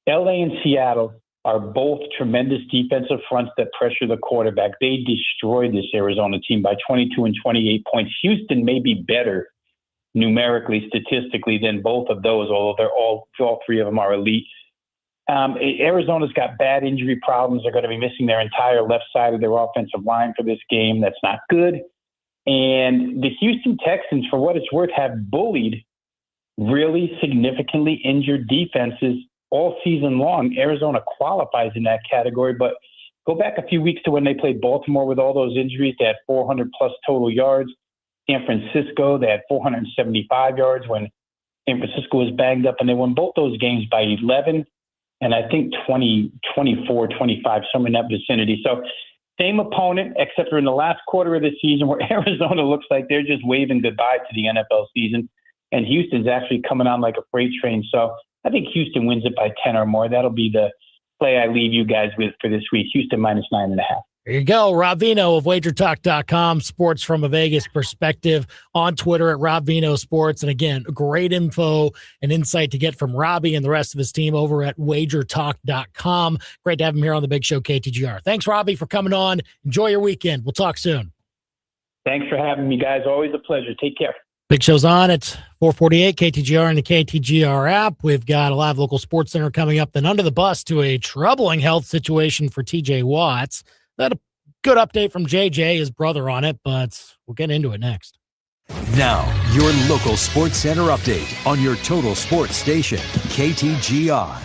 LA and Seattle are both tremendous defensive fronts that pressure the quarterback. They destroyed this Arizona team by 22 and 28 points. Houston may be better numerically, statistically, than both of those, although they're all three of them are elite. Arizona's got bad injury problems. They're going to be missing their entire left side of their offensive line for this game. That's not good. And the Houston Texans, for what it's worth, have bullied really significantly injured defenses all season long. Arizona qualifies in that category, but go back a few weeks to when they played Baltimore with all those injuries. They had 400-plus total yards. San Francisco, they had 475 yards when San Francisco was banged up, and they won both those games by 11 and I think 20, 24, 25, somewhere in that vicinity. So same opponent, except for in the last quarter of the season where Arizona looks like they're just waving goodbye to the NFL season, and Houston's actually coming on like a freight train. So I think Houston wins it by 10 or more. That'll be the play I leave you guys with for this week. Houston minus 9.5. There you go. Rob Veno of wagertalk.com, sports from a Vegas perspective, on Twitter at Rob Veno Sports. And again, great info and insight to get from Robbie and the rest of his team over at wagertalk.com. Great to have him here on the Big Show KTGR. Thanks, Robbie, for coming on. Enjoy your weekend. We'll talk soon. Thanks for having me, guys. Always a pleasure. Take care. Big Show's on at 448 KTGR and the KTGR app. We've got a live local sports center coming up, then under the bus to a troubling health situation for TJ Watts. That a good update from JJ, his brother, on it, but we'll get into it next. Now, your local sports center update on your total sports station, KTGR.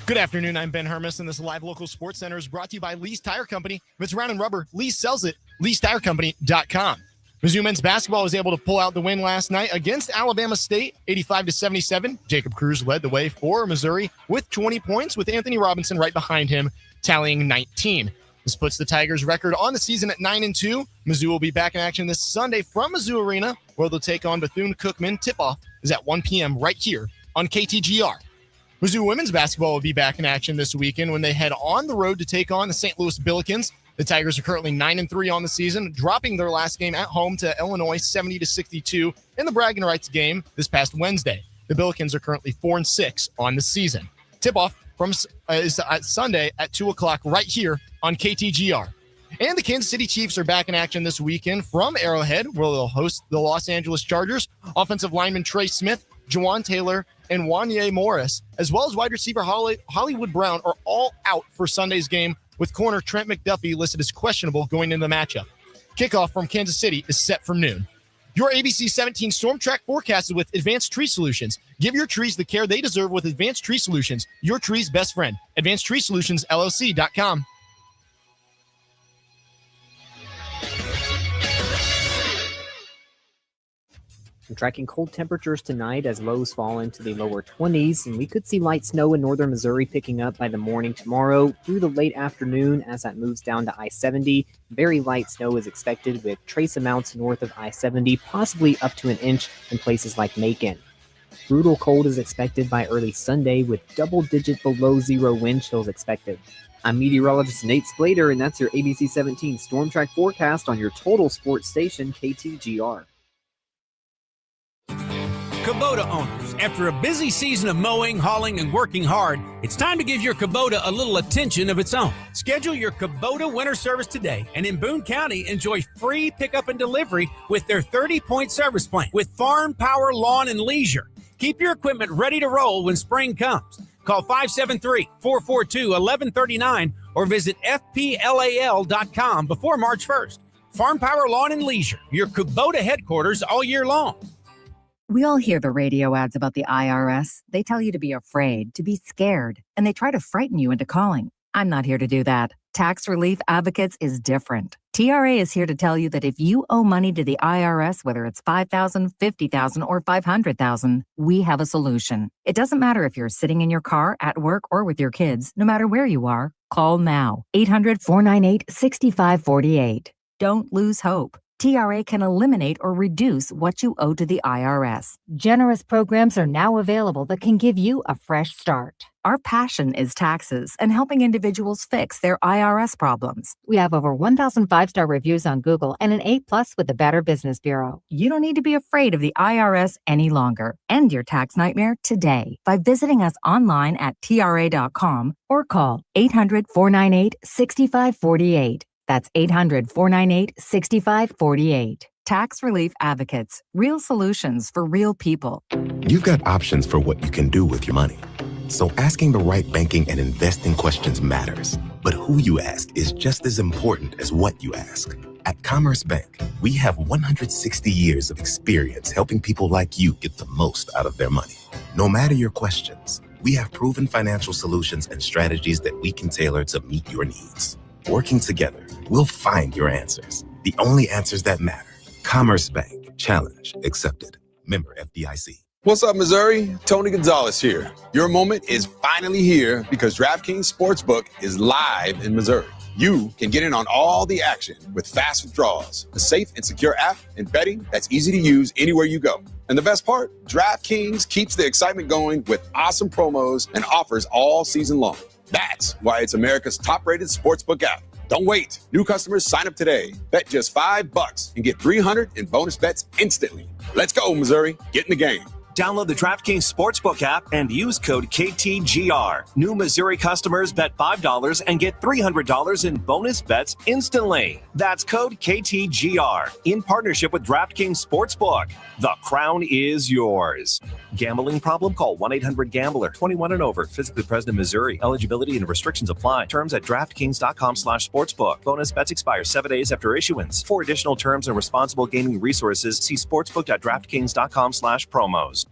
Good afternoon. I'm Ben Hermes, and this live local sports center is brought to you by Lee's Tire Company. If it's round and rubber, Lee sells it. Lee'sTireCompany.com. Mizzou men's basketball was able to pull out the win last night against Alabama State, 85-77. Jacob Cruz led the way for Missouri with 20 points, with Anthony Robinson right behind him, tallying 19. This puts the Tigers' record on the season at 9-2. Mizzou will be back in action this Sunday from Mizzou Arena, where they'll take on Bethune-Cookman. Tip-off is at 1 p.m. right here on KTGR. Mizzou women's basketball will be back in action this weekend when they head on the road to take on the St. Louis Billikens. The Tigers are currently 9-3 on the season, dropping their last game at home to Illinois 70-62 in the bragging rights game this past Wednesday. The Billikens are currently 4-6 on the season. Tip-off is Sunday at 2 o'clock right here on KTGR. And the Kansas City Chiefs are back in action this weekend from Arrowhead, where they'll host the Los Angeles Chargers. Offensive lineman Trey Smith, Jawan Taylor, and Wanye Morris, as well as wide receiver Hollywood Brown, are all out for Sunday's game, with corner Trent McDuffie listed as questionable going into the matchup. Kickoff from Kansas City is set for noon. Your ABC 17 Storm Track forecast is with Advanced Tree Solutions. Give your trees the care they deserve with Advanced Tree Solutions, your tree's best friend. AdvancedTreeSolutionsLLC.com. I'm tracking cold temperatures tonight as lows fall into the lower 20s, and we could see light snow in northern Missouri picking up by the morning tomorrow through the late afternoon as that moves down to I-70. Very light snow is expected with trace amounts north of I-70, possibly up to an inch in places like Macon. Brutal cold is expected by early Sunday with double-digit below zero wind chills expected. I'm meteorologist Nate Splater, and that's your ABC 17 Storm Track forecast on your total sports station, KTGR. Kubota owners, after a busy season of mowing, hauling, and working hard, it's time to give your Kubota a little attention of its own. Schedule your Kubota winter service today, and in Boone County, enjoy free pickup and delivery with their 30-point service plan with Farm Power Lawn and Leisure. Keep your equipment ready to roll when spring comes. Call 573-442-1139 or visit fplal.com before March 1st. Farm Power Lawn and Leisure, your Kubota headquarters all year long. We all hear the radio ads about the IRS. They tell you to be afraid, to be scared, and they try to frighten you into calling. I'm not here to do that. Tax Relief Advocates is different. TRA is here to tell you that if you owe money to the IRS, whether it's $5,000, $50,000, or $500,000, we have a solution. It doesn't matter if you're sitting in your car, at work, or with your kids. No matter where you are, call now. 800-498-6548. Don't lose hope. TRA can eliminate or reduce what you owe to the IRS. Generous programs are now available that can give you a fresh start. Our passion is taxes and helping individuals fix their IRS problems. We have over 1,000 5-star reviews on Google and an A+ with the Better Business Bureau. You don't need to be afraid of the IRS any longer. End your tax nightmare today by visiting us online at TRA.com or call 800-498-6548. That's 800-498-6548. Tax Relief Advocates. Real solutions for real people. You've got options for what you can do with your money. So asking the right banking and investing questions matters. But who you ask is just as important as what you ask. At Commerce Bank, we have 160 years of experience helping people like you get the most out of their money. No matter your questions, we have proven financial solutions and strategies that we can tailor to meet your needs. Working together, we'll find your answers. The only answers that matter. Commerce Bank. Challenge accepted. Member FDIC. What's up, Missouri? Tony Gonzalez here. Your moment is finally here because DraftKings Sportsbook is live in Missouri. You can get in on all the action with fast withdrawals, a safe and secure app, and betting that's easy to use anywhere you go. And the best part, DraftKings keeps the excitement going with awesome promos and offers all season long. That's why it's America's top-rated sportsbook app. Don't wait. New customers sign up today. Bet just $5 and get $300 in bonus bets instantly. Let's go, Missouri. Get in the game. Download the DraftKings Sportsbook app and use code KTGR. New Missouri customers bet $5 and get $300 in bonus bets instantly. That's code KTGR in partnership with DraftKings Sportsbook. The crown is yours. Gambling problem? Call 1-800-GAMBLER. 21 and over. Physically present in Missouri. Eligibility and restrictions apply. Terms at DraftKings.com/sportsbook. Bonus bets expire 7 days after issuance. For additional terms and responsible gaming resources, see sportsbook.draftkings.com/promos.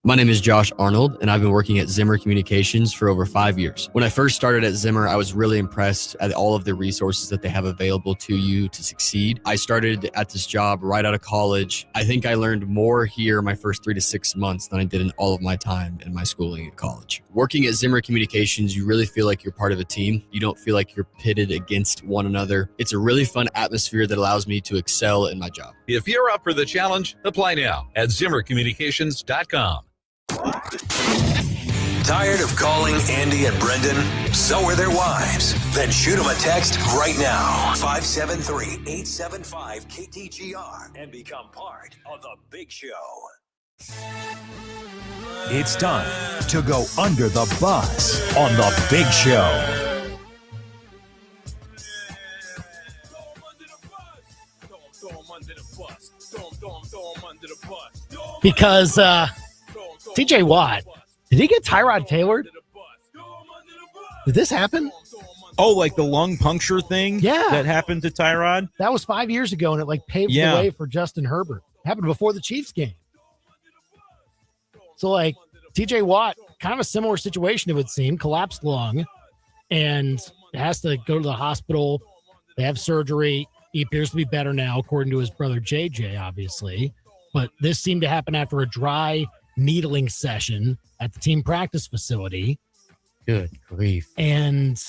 My name is Josh Arnold, and I've been working at Zimmer Communications for over 5 years. When I first started at Zimmer, I was really impressed at all of the resources that they have available to you to succeed. I started at this job right out of college. I think I learned more here my first 3 to 6 months than I did in all of my time in my schooling at college. Working at Zimmer Communications, you really feel like you're part of a team. You don't feel like you're pitted against one another. It's a really fun atmosphere that allows me to excel in my job. If you're up for the challenge, apply now at ZimmerCommunications.com. Tired of calling Andy and Brendan? So are their wives. Then shoot them a text right now. 573-875-KTGR and become part of the Big Show. It's time to go under the bus on the Big Show. Because TJ Watt, did he get Tyrod Taylor? Did this happen? Oh, like the lung puncture thing? Yeah. That happened to Tyrod? That was 5 years ago, and it like paved the way for Justin Herbert. It happened before the Chiefs game. So like TJ Watt, kind of a similar situation, it would seem, collapsed lung and has to go to the hospital. They have surgery. He appears to be better now, according to his brother JJ, obviously. But this seemed to happen after a dry needling session at the team practice facility. Good grief. And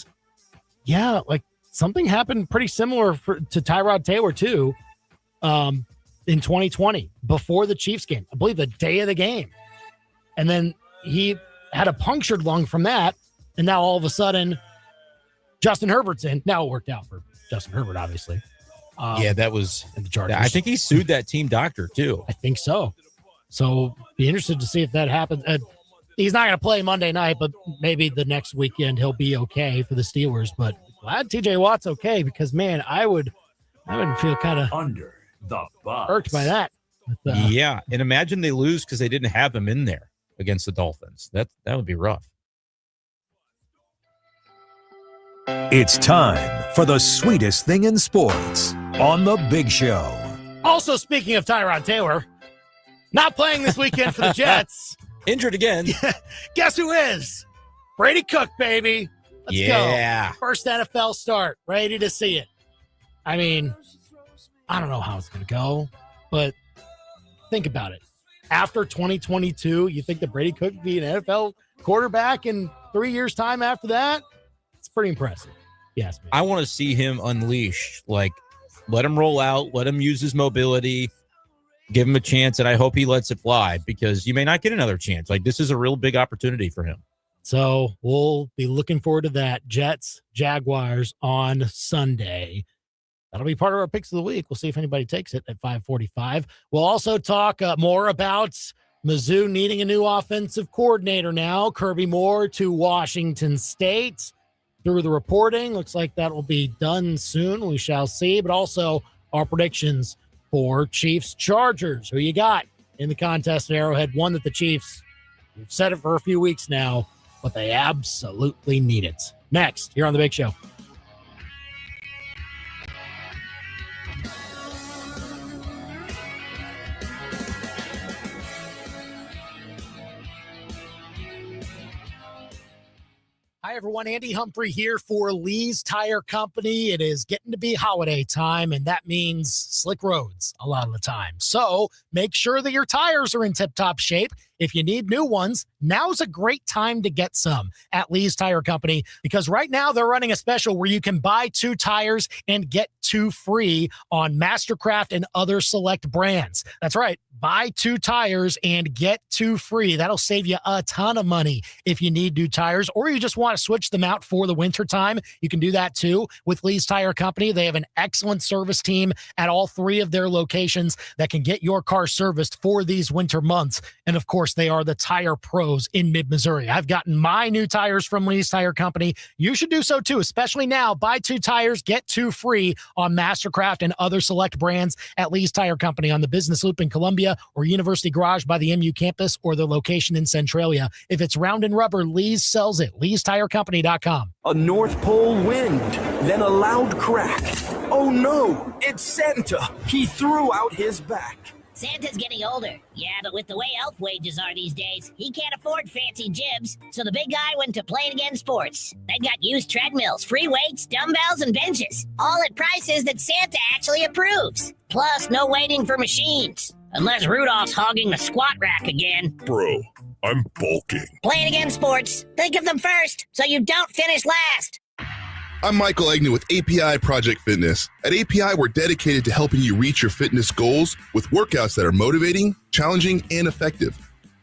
yeah, like something happened pretty similar to Tyrod Taylor too in 2020 before the Chiefs game, I believe the day of the game. And then he had a punctured lung from that. And now all of a sudden Justin Herbert's in. Now it worked out for Justin Herbert, obviously. Yeah, that was the Chargers. I think he sued that team doctor too. I think so. So be interested to see if that happens. He's not going to play Monday night, but maybe the next weekend he'll be okay for the Steelers. But glad TJ Watt's okay because, man, I would feel kind of under the bus irked by that. Yeah, and imagine they lose because they didn't have him in there against the Dolphins. That would be rough. It's time for the sweetest thing in sports on the Big Show. Also, speaking of Tyrod Taylor, not playing this weekend for the Jets. Injured again. Guess who is? Brady Cook, baby. Let's go. First NFL start. Ready to see it. I mean, I don't know how it's going to go, but think about it. After 2022, you think that Brady could be an NFL quarterback in 3 years' time after that? It's pretty impressive. Yes, man. I want to see him unleashed. Like, let him roll out. Let him use his mobility. Give him a chance, and I hope he lets it fly because you may not get another chance. Like, this is a real big opportunity for him. So we'll be looking forward to that. Jets, Jaguars on Sunday. That'll be part of our picks of the week. We'll see if anybody takes it at 5:45. We'll also talk more about Mizzou needing a new offensive coordinator now. Kirby Moore to Washington State. Through the reporting, looks like that will be done soon. We shall see. But also our predictions for Chiefs-Chargers. Who you got in the contest at Arrowhead? One that the Chiefs, we've said it for a few weeks now, but they absolutely need it. Next, here on The Big Show. Hi, everyone. Andy Humphrey here for Lee's Tire Company. It is getting to be holiday time, and that means slick roads a lot of the time. So make sure that your tires are in tip-top shape. If you need new ones, now's a great time to get some at Lee's Tire Company because right now they're running a special where you can buy 2 tires and get 2 free on Mastercraft and other select brands. That's right. Buy 2 tires and get 2 free. That'll save you a ton of money if you need new tires or you just want to switch them out for the winter time. You can do that too with Lee's Tire Company. They have an excellent service team at all 3 of their locations that can get your car serviced for these winter months. And of course, they are the tire pros in mid-Missouri. I've gotten my new tires from Lee's Tire Company. You should do so too, especially now. Buy 2 tires, get 2 free on Mastercraft and other select brands at Lee's Tire Company on the Business Loop in Columbia or University Garage by the MU campus or their location in Centralia. If it's round and rubber, Lee's sells it. Lee'sTireCompany.com. A North Pole wind, then a loud crack. Oh no, it's Santa. He threw out his back. Santa's getting older. Yeah, but with the way elf wages are these days, he can't afford fancy jibs. So the big guy went to Playing Again Sports. They've got used treadmills, free weights, dumbbells, and benches. All at prices that Santa actually approves. Plus, no waiting for machines. Unless Rudolph's hogging the squat rack again. Bro, I'm bulking. Playing Again Sports. Think of them first, so you don't finish last. I'm Michael Agnew with API Project Fitness. At API, we're dedicated to helping you reach your fitness goals with workouts that are motivating, challenging, and effective.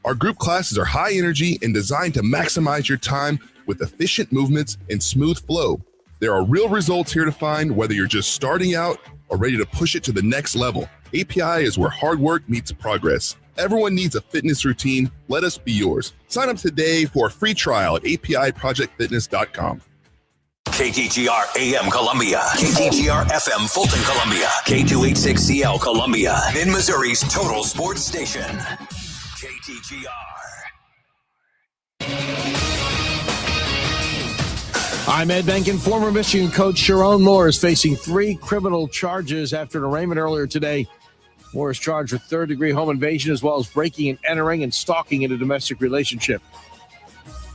Our group classes are high energy and designed to maximize your time with efficient movements and smooth flow. There are real results here to find, whether you're just starting out or ready to push it to the next level. API is where hard work meets progress. Everyone needs a fitness routine. Let us be yours. Sign up today for a free trial at apiprojectfitness.com. KTGR AM Columbia, KTGR FM Fulton Columbia, K286CL Columbia, Mid-Missouri's total sports station. KTGR. I'm Ed Benkin. Former Michigan coach Sharon Moore is facing 3 criminal charges after an arraignment earlier today. Moore is charged with third-degree home invasion as well as breaking and entering and stalking in a domestic relationship.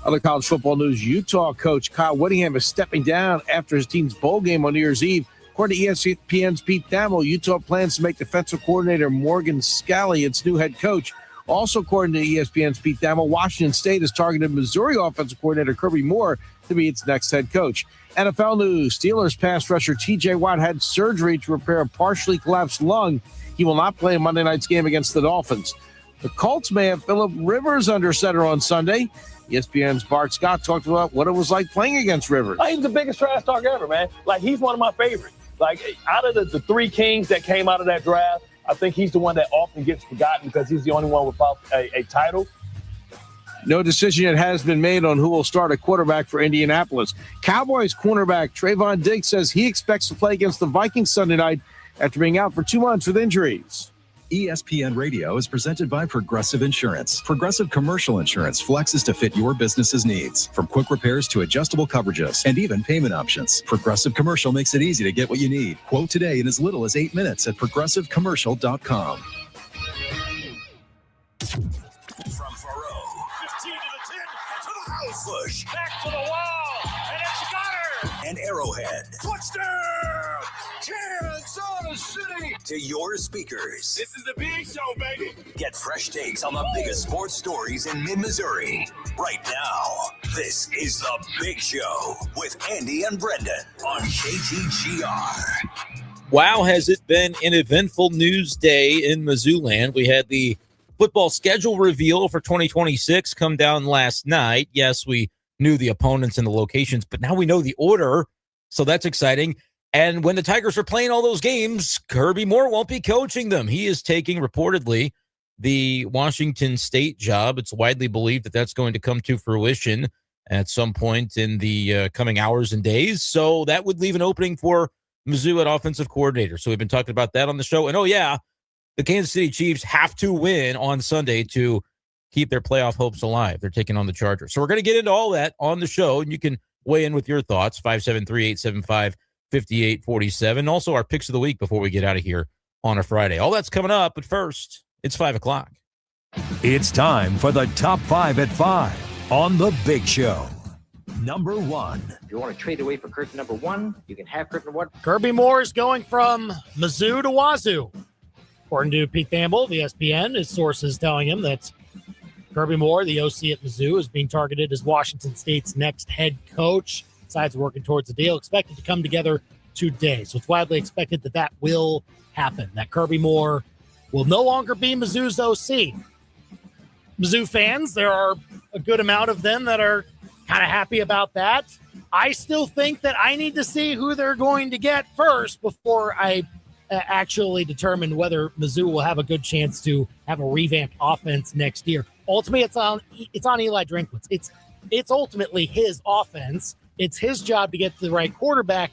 Other college football news, Utah coach Kyle Whittingham is stepping down after his team's bowl game on New Year's Eve. According to ESPN's Pete Thamel, Utah plans to make defensive coordinator Morgan Scalley its new head coach. Also, according to ESPN's Pete Thamel, Washington State has targeted Missouri offensive coordinator Kirby Moore to be its next head coach. NFL news, Steelers pass rusher TJ Watt had surgery to repair a partially collapsed lung. He will not play Monday night's game against the Dolphins. The Colts may have Phillip Rivers under center on Sunday. ESPN's Bart Scott talked about what it was like playing against Rivers. He's the biggest trash talker ever, man. Like, he's one of my favorites. Like, out of the 3 kings that came out of that draft, I think he's the one that often gets forgotten because he's the only one without a title. No decision yet has been made on who will start at quarterback for Indianapolis. Cowboys cornerback Trayvon Diggs says he expects to play against the Vikings Sunday night after being out for 2 months with injuries. ESPN Radio is presented by Progressive Insurance. Progressive Commercial Insurance flexes to fit your business's needs. From quick repairs to adjustable coverages and even payment options. Progressive Commercial makes it easy to get what you need. Quote today in as little as 8 minutes at progressivecommercial.com. From Faro. 15 to the 10, to the house. Push. Back to the wall. And it's Arrowhead. Touchdown! Kansas City! To your speakers. This is the big show, baby. Get fresh takes on the biggest sports stories in mid-Missouri. Right now, this is The Big Show with Andy and Brendan on KTGR. Wow, has it been an eventful news day in Mizzouland. We had the football schedule reveal for 2026 come down last night. Yes, we knew the opponents and the locations, but now we know the order, so that's exciting. And when the Tigers are playing all those games, Kirby Moore won't be coaching them. He is taking, reportedly, the Washington State job. It's widely believed that that's going to come to fruition at some point in the coming hours and days. So that would leave an opening for Mizzou at offensive coordinator. So we've been talking about that on the show. And, oh, yeah, the Kansas City Chiefs have to win on Sunday to keep their playoff hopes alive. They're taking on the Chargers. So we're going to get into all that on the show, and you can weigh in with your thoughts, 573-875-5847. Also, our picks of the week before we get out of here on a Friday. All that's coming up, but first, it's 5 o'clock. It's time for the Top 5 at 5 on The Big Show. Number 1. If you want to trade away for curtain number 1, you can have curtain number 1. Kirby Moore is going from Mizzou to Wazzu. According to Pete Thamel, the ESPN, his sources telling him that Kirby Moore, the OC at Mizzou, is being targeted as Washington State's next head coach. Sides working towards the deal, expected to come together today. So it's widely expected that that will happen, that Kirby Moore will no longer be Mizzou's OC. Mizzou fans, there are a good amount of them that are kind of happy about that. I still think that I need to see who they're going to get first before I actually determine whether Mizzou will have a good chance to have a revamped offense next year. Ultimately, it's on Eli Drinkwitz. It's ultimately his offense. It's his job to get the right quarterback,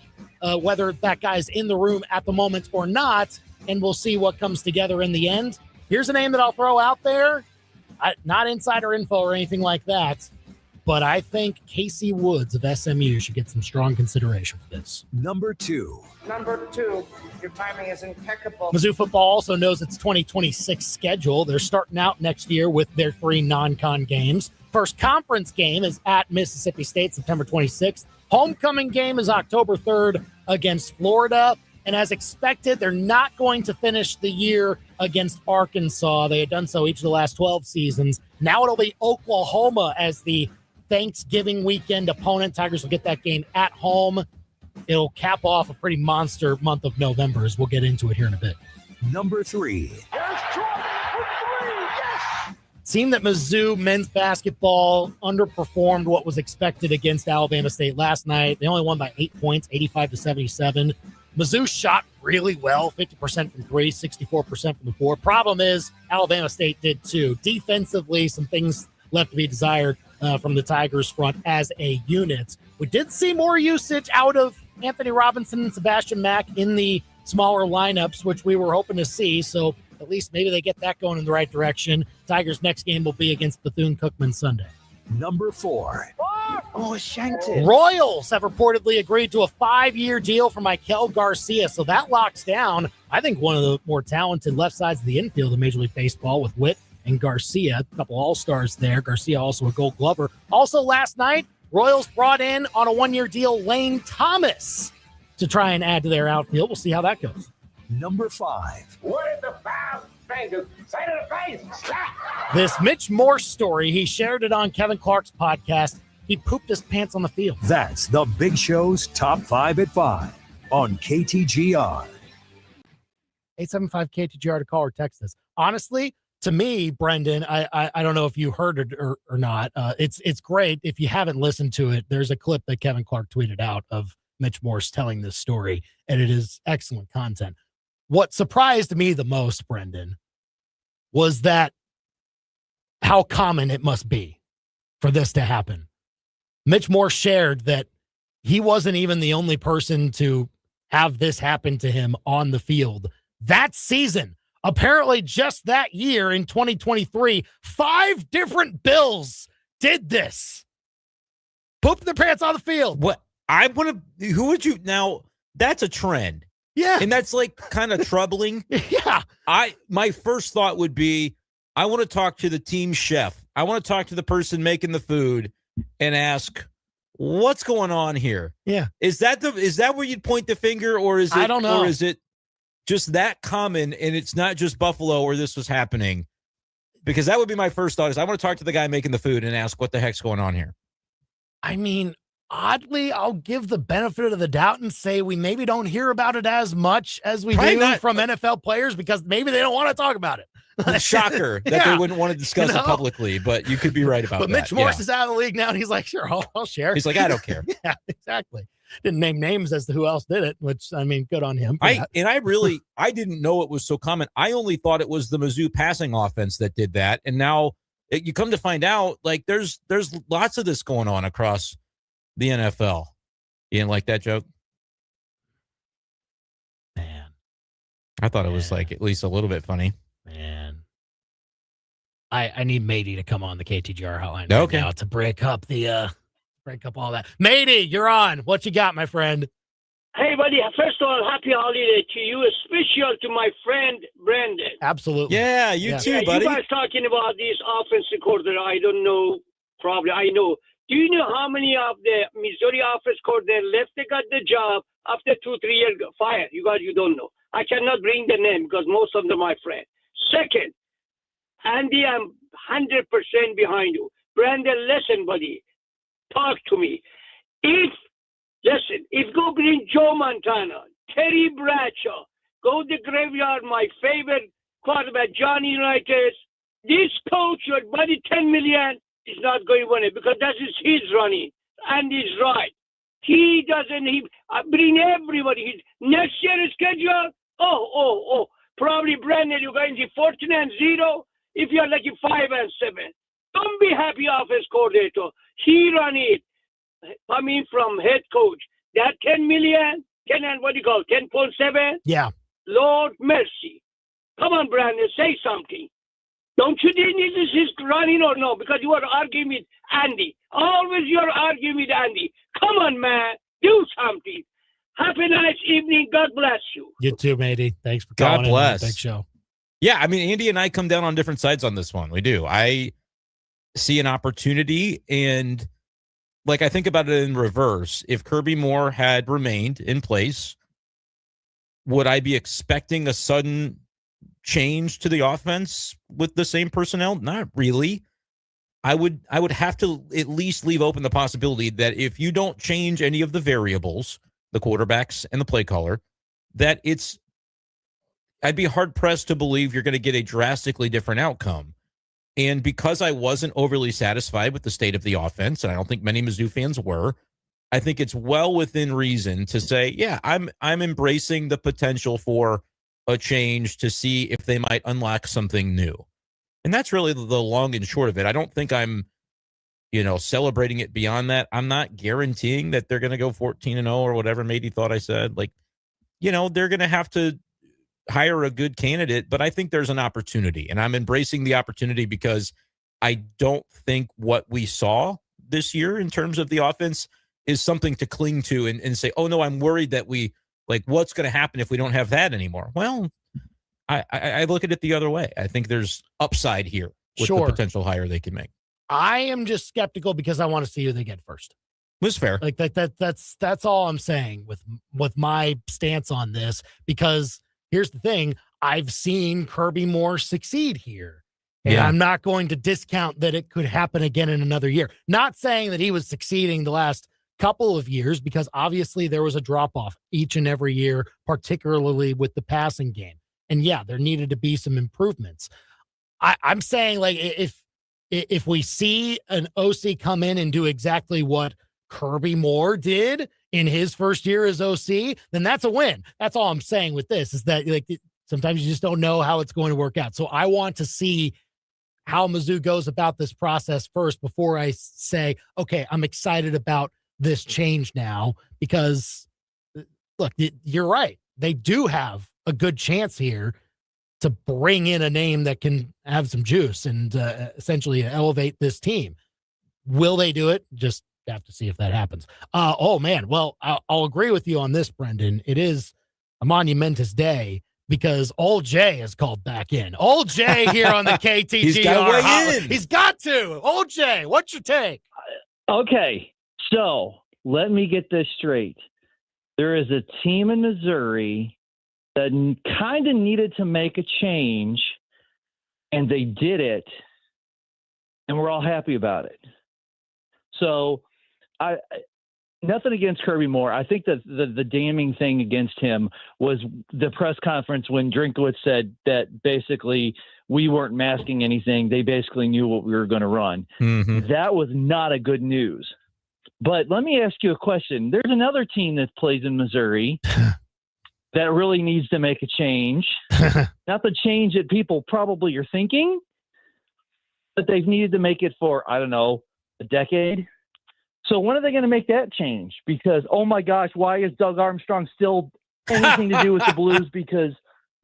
whether that guy's in the room at the moment or not, and we'll see what comes together in the end. Here's a name that I'll throw out there. Not insider info or anything like that, but I think Casey Woods of SMU should get some strong consideration for this. Number 2. Number 2, your timing is impeccable. Mizzou football also knows its 2026 schedule. They're starting out next year with their 3 non-con games. First conference game is at Mississippi State, September 26th. Homecoming game is October 3rd against Florida. And as expected, they're not going to finish the year against Arkansas. They had done so each of the last 12 seasons. Now it'll be Oklahoma as the Thanksgiving weekend opponent. Tigers will get that game at home. It'll cap off a pretty monster month of November, as we'll get into it here in a bit. Number 3. Seemed that Mizzou men's basketball underperformed what was expected against Alabama State last night. They only won by 8 points, 85-77. Mizzou shot really well, 50% from 3, 64% from the 4. Problem is, Alabama State did too. Defensively, some things left to be desired from the Tigers front as a unit. We did see more usage out of Anthony Robinson and Sebastian Mack in the smaller lineups, which we were hoping to see. So at least maybe they get that going in the right direction. Tigers' next game will be against Bethune-Cookman Sunday. Number 4. Oh, shanked it. Royals have reportedly agreed to a 5-year deal for Michael Garcia. So that locks down, I think, one of the more talented left sides of the infield in Major League Baseball with Witt and Garcia, a couple all-stars there. Garcia also a Gold Glover. Also last night, Royals brought in on a 1-year deal Lane Thomas to try and add to their outfield. We'll see how that goes. Number 5. What did the 5 fingers say to the face? Slap! This Mitch Morse story, he shared it on Kevin Clark's podcast. He pooped his pants on the field. That's The Big Show's Top 5 at 5 on KTGR. 875-KTGR to call or text us. Honestly, to me, Brendan, I don't know if you heard it or not. It's great. If you haven't listened to it, there's a clip that Kevin Clark tweeted out of Mitch Morse telling this story, and it is excellent content. What surprised me the most, Brendan, was that how common it must be for this to happen. Mitch Morse shared that he wasn't even the only person to have this happen to him on the field that season. Apparently, just that year in 2023, 5 different Bills did this. Pooped their pants on the field. What? Who would you now? That's a trend. Yeah. And that's like kind of troubling. Yeah. My first thought would be, I want to talk to the team chef. I want to talk to the person making the food and ask, What's going on here? Yeah. Is that where you'd point the finger, or is it? I don't know. Or is it just that common, and it's not just Buffalo where this was happening? Because that would be my first thought. Is I want to talk to the guy making the food and ask what the heck's going on here. I mean, oddly, I'll give the benefit of the doubt and say we maybe don't hear about it as much as we do from NFL players because maybe they don't want to talk about it. Shocker that they wouldn't want to discuss it publicly, but you could be right about that. But Mitch Morse is out of the league now, and he's like, sure, I'll share. He's like, I don't care. Yeah, exactly. Didn't name names as to who else did it, which, I mean, good on him. I didn't know it was so common. I only thought it was the Mizzou passing offense that did that, and now you come to find out, like, there's lots of this going on across the NFL. You didn't like that joke? Man. I thought it was, like, at least a little bit funny. Man. I need Matey to come on the KTGR hotline right now to break up all that. Matey, you're on. What you got, my friend? Hey, buddy. First of all, happy holiday to you, especially to my friend Brandon. Absolutely. Yeah, you too, buddy. You guys talking about this offensive coordinator, I don't know. Probably I know. Do you know how many of the Missouri offense coordinator left? They got the job after 2-3 years fired. You guys, you don't know. I cannot bring the name because most of them are my friend. Second, Andy, I'm 100% behind you. Brandon, listen, buddy. Talk to me. If go bring Joe Montana, Terry Bradshaw, go to the graveyard, my favorite quarterback, Johnny Unitas, this coach, your buddy, $10 million, is not going to win it because that is his running. Andy's right. He bring everybody. Next year's schedule, probably Brandon, you're going to 14-0. If you're like 5-7, don't be happy offense coordinator. He run it. I mean, from head coach. That 10 million, 10.7? Yeah. Lord mercy. Come on, Brandon, say something. Don't you think this is running or no? Because you are arguing with Andy. Always you're arguing with Andy. Come on, man. Do something. Have a nice evening. God bless you. You too, matey. Thanks for calling. God bless. Big show. Yeah, I mean, Andy and I come down on different sides on this one. We do. I see an opportunity, and like I think about it in reverse. If Kirby Moore had remained in place, would I be expecting a sudden change to the offense with the same personnel? Not really. I would have to at least leave open the possibility that if you don't change any of the variables, the quarterbacks and the play caller, that I'd be hard pressed to believe you're going to get a drastically different outcome. And because I wasn't overly satisfied with the state of the offense, and I don't think many Mizzou fans were, I think it's well within reason to say, yeah, I'm embracing the potential for a change to see if they might unlock something new. And that's really the long and short of it. I don't think I'm, celebrating it beyond that. I'm not guaranteeing that they're going to go 14-0 or whatever Matey thought I said. Like, they're going to have to hire a good candidate, but I think there's an opportunity, and I'm embracing the opportunity because I don't think what we saw this year in terms of the offense is something to cling to and say, oh no, I'm worried that what's going to happen if we don't have that anymore? Well, I look at it the other way. I think there's upside here with the potential hire they can make. I am just skeptical because I want to see who they get first. That's fair. Like that's all I'm saying with my stance on this, because here's the thing. I've seen Kirby Moore succeed here, and I'm not going to discount that it could happen again in another year. Not saying that he was succeeding the last couple of years, because obviously there was a drop-off each and every year, particularly with the passing game. And yeah, there needed to be some improvements. I'm saying, like, if we see an OC come in and do exactly what Kirby Moore did in his first year as OC, then that's a win. That's all I'm saying with this, is that sometimes you just don't know how it's going to work out. So I want to see how Mizzou goes about this process first before I say, okay, I'm excited about this change now, because look, you're right. They do have a good chance here to bring in a name that can have some juice and essentially elevate this team. Will they do it? Just have to see if that happens. Oh man. Well, I'll agree with you on this, Brendan. It is a monumentous day because Old Jay is called back in. Old Jay here on the KTGR. He's got to weigh in. He's got to. Old Jay, what's your take? Okay. So let me get this straight. There is a team in Missouri that kind of needed to make a change, and they did it, and we're all happy about it. So nothing against Kirby Moore. I think that the damning thing against him was the press conference when Drinkwitz said that basically we weren't masking anything. They basically knew what we were going to run. Mm-hmm. That was not a good news. But let me ask you a question. There's another team that plays in Missouri that really needs to make a change. Not the change that people probably are thinking, but they've needed to make it for, I don't know, a decade. So when are they going to make that change? Because, oh my gosh, why is Doug Armstrong still anything to do with the Blues? Because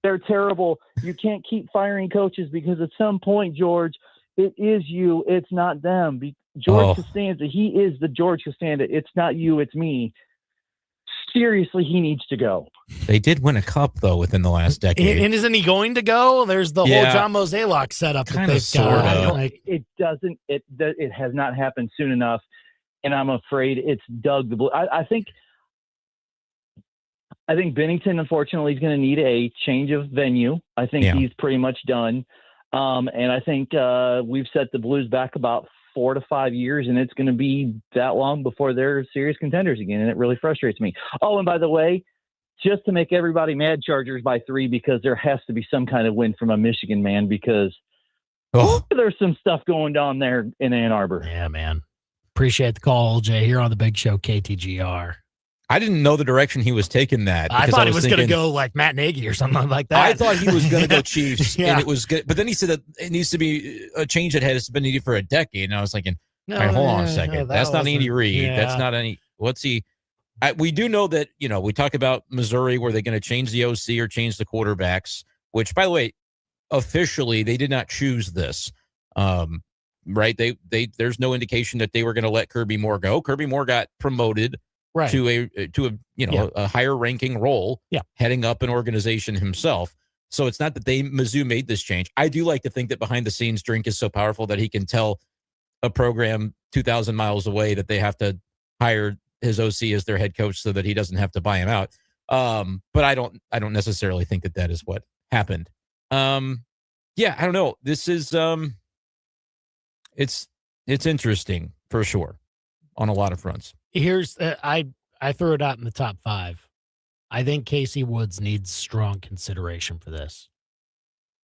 they're terrible. You can't keep firing coaches because at some point, George, it is you. It's not them. George Costanza, he is the George Costanza. It's not you. It's me. Seriously, he needs to go. They did win a cup, though, within the last decade. And isn't he going to go? There's the whole John Mozeliak setup that they've got. Like, it doesn't. It has not happened soon enough. And I'm afraid it's Doug the Blue. I think Bennington, unfortunately, is going to need a change of venue. I think he's pretty much done. And I think we've set the Blues back about 4 to 5 years, and it's going to be that long before they're serious contenders again. And it really frustrates me. Oh, and by the way, just to make everybody mad, Chargers by 3, because there has to be some kind of win from a Michigan man, because there's some stuff going down there in Ann Arbor. Yeah, man. Appreciate the call, Jay, here on the Big Show, KTGR. I didn't know the direction he was taking that. I thought he was going to go like Matt Nagy or something like that. I thought he was going to go Chiefs, and it was good. But then he said that it needs to be a change that has been needed for a decade. And I was thinking, all right, hold on a second. That's not Andy Reid. Yeah. That's not any. What's he? We do know that, we talk about Missouri, where they're going to change the OC or change the quarterbacks, which, by the way, officially, they did not choose this. Right? There's no indication that they were going to let Kirby Moore go. Kirby Moore got promoted to a higher ranking role, heading up an organization himself. So it's not that Mizzou made this change. I do like to think that behind the scenes, Drink is so powerful that he can tell a program 2,000 miles away that they have to hire his OC as their head coach so that he doesn't have to buy him out. But I don't necessarily think that is what happened. I don't know. This is it's interesting for sure on a lot of fronts. Here's I threw it out in the top 5. I think Casey Woods needs strong consideration for this.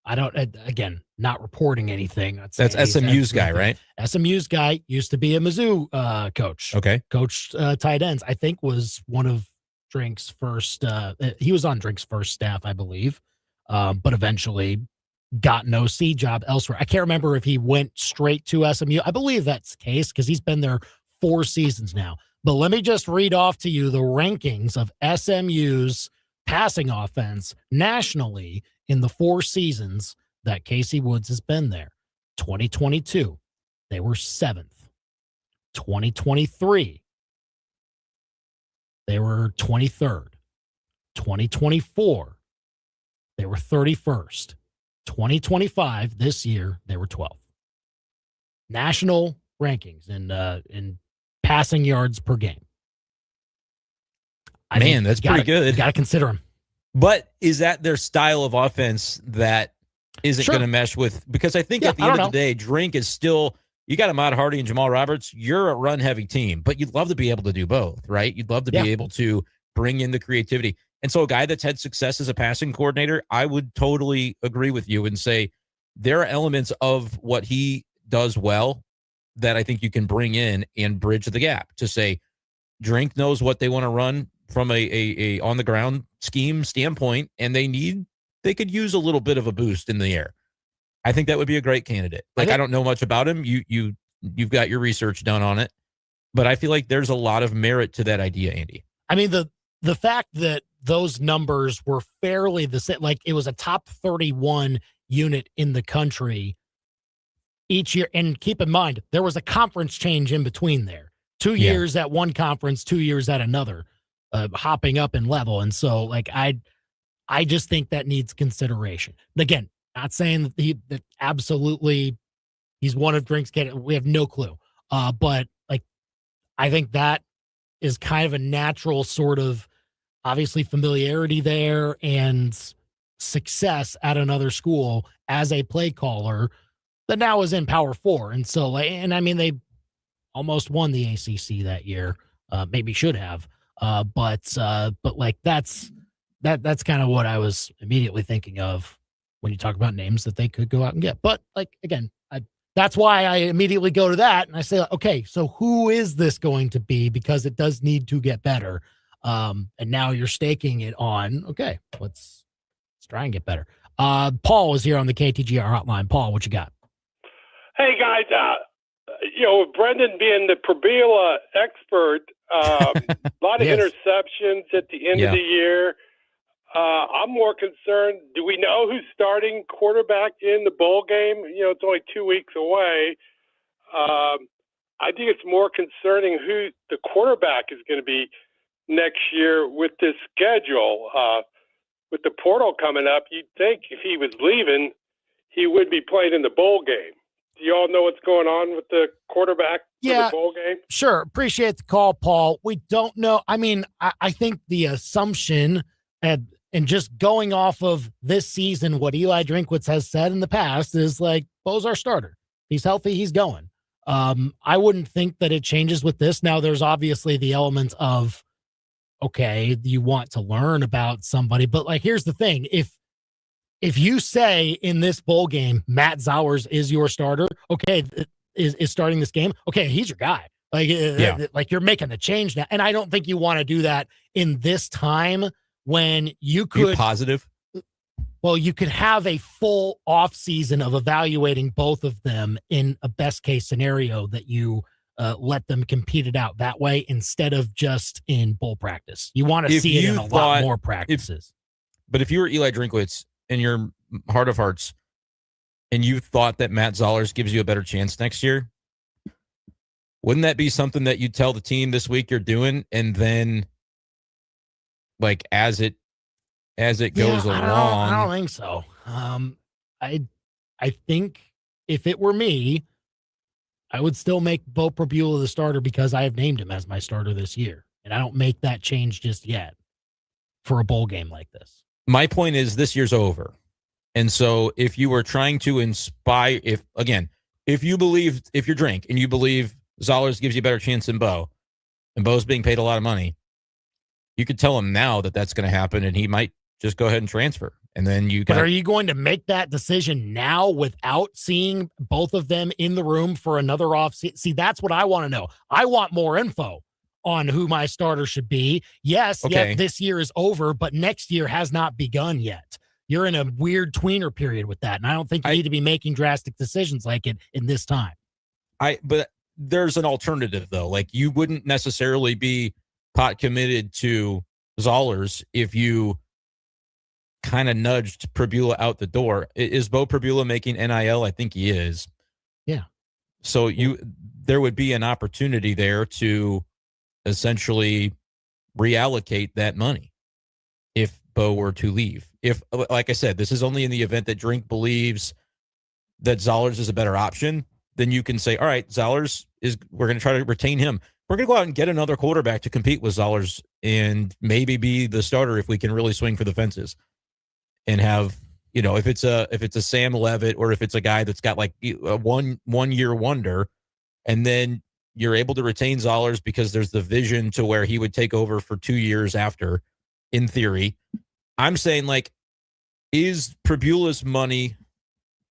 I don't, again, not reporting anything. That's SMU's guy, right? SMU's guy used to be a Mizzou coach. Okay. Coached tight ends. I think was one of Drink's first, he was on Drink's first staff, I believe, but eventually got an OC job elsewhere. I can't remember if he went straight to SMU. I believe that's the case because he's been there 4 seasons now. But let me just read off to you the rankings of SMU's passing offense nationally in the 4 seasons that Casey Woods has been there. 2022, they were 7th. 2023, they were 23rd. 2024, they were 31st. 2025, this year, they were 12th. National rankings in passing yards per game. That's pretty good. You got to consider them. But is that their style of offense that isn't going to mesh with? Because I think at the end of the day, Drink is still, you got Ahmad Hardy and Jamal Roberts. You're a run-heavy team, but you'd love to be able to do both, right? You'd love to be able to bring in the creativity. And so a guy that's had success as a passing coordinator, I would totally agree with you and say there are elements of what he does well that I think you can bring in and bridge the gap to say Drink knows what they want to run from a on the ground scheme standpoint, and they could use a little bit of a boost in the air. I think that would be a great candidate. Like, I don't know much about him. You've got your research done on it, but I feel like there's a lot of merit to that idea, Andy. I mean, the fact that those numbers were fairly the same, like it was a top 31 unit in the country each year. And keep in mind, there was a conference change in between there. 2 years at one conference, 2 years at another, hopping up in level. And so, like, I just think that needs consideration. Again, not saying that absolutely he's one of Drink's candidates. We have no clue. But like, I think that is kind of a natural sort of, obviously, familiarity there and success at another school as a play caller that now is in Power 4. And so, and I mean, they almost won the ACC that year. Maybe should have. But like that's kind of what I was immediately thinking of when you talk about names that they could go out and get. But like, again, that's why I immediately go to that and I say, okay, so who is this going to be? Because it does need to get better. And now you're staking it on, okay, let's try and get better. Paul was here on the KTGR hotline. Paul, what you got? Hey guys, with Brendan being the Probula expert, a lot of interceptions at the end of the year. I'm more concerned. Do we know who's starting quarterback in the bowl game? It's only 2 weeks away. I think it's more concerning who the quarterback is going to be next year with this schedule. With the portal coming up, you'd think if he was leaving, he would be playing in the bowl game. Do you all know what's going on with the quarterback for the bowl game? Sure. Appreciate the call, Paul. We don't know. I mean, I think the assumption and just going off of this season, what Eli Drinkwitz has said in the past is like, Bo's our starter. He's healthy. He's going. I wouldn't think that it changes with this. Now, there's obviously the element of, okay, you want to learn about somebody, but like, here's the thing. If you say in this bowl game, Matt Zowers is your starter, okay, is starting this game, okay, he's your guy. Like you're making the change now. And I don't think you want to do that in this time when you could. You're positive? Well, you could have a full off season of evaluating both of them in a best case scenario that you let them compete it out that way instead of just in bowl practice. You want to see it in a lot more practices. But if you were Eli Drinkwitz in your heart of hearts and you thought that Matt Zollers gives you a better chance next year, wouldn't that be something that you tell the team this week you're doing, and then like as it goes along? I don't think so. I think if it were me, I would still make Bo Probula the starter because I have named him as my starter this year, and I don't make that change just yet for a bowl game like this. My point is this year's over. And so if you were trying to inspire, if you're Drink and you believe Zollers gives you a better chance than Bo, and Bo's being paid a lot of money, you could tell him now that that's going to happen and he might just go ahead and transfer. And then But are you going to make that decision now without seeing both of them in the room for another off season? See, that's what I want to know. I want more info on who my starter should be. Yes, this year is over, but next year has not begun yet. You're in a weird tweener period with that, and I don't think you need to be making drastic decisions like it in this time. But there's an alternative, though. Like, you wouldn't necessarily be pot committed to Zollers if you kind of nudged Probula out the door. Is Bo Probula making NIL? I think he is. Yeah. So there would be an opportunity there to essentially reallocate that money if Bo were to leave. If, like I said, this is only in the event that Drink believes that Zollers is a better option, then you can say, all right, Zollers we're going to try to retain him. We're going to go out and get another quarterback to compete with Zollers and maybe be the starter if we can really swing for the fences and have, if it's a Sam Levitt or if it's a guy that's got like a one year wonder, and then you're able to retain Zollers because there's the vision to where he would take over for 2 years after, in theory. I'm saying, like, is Probula's money,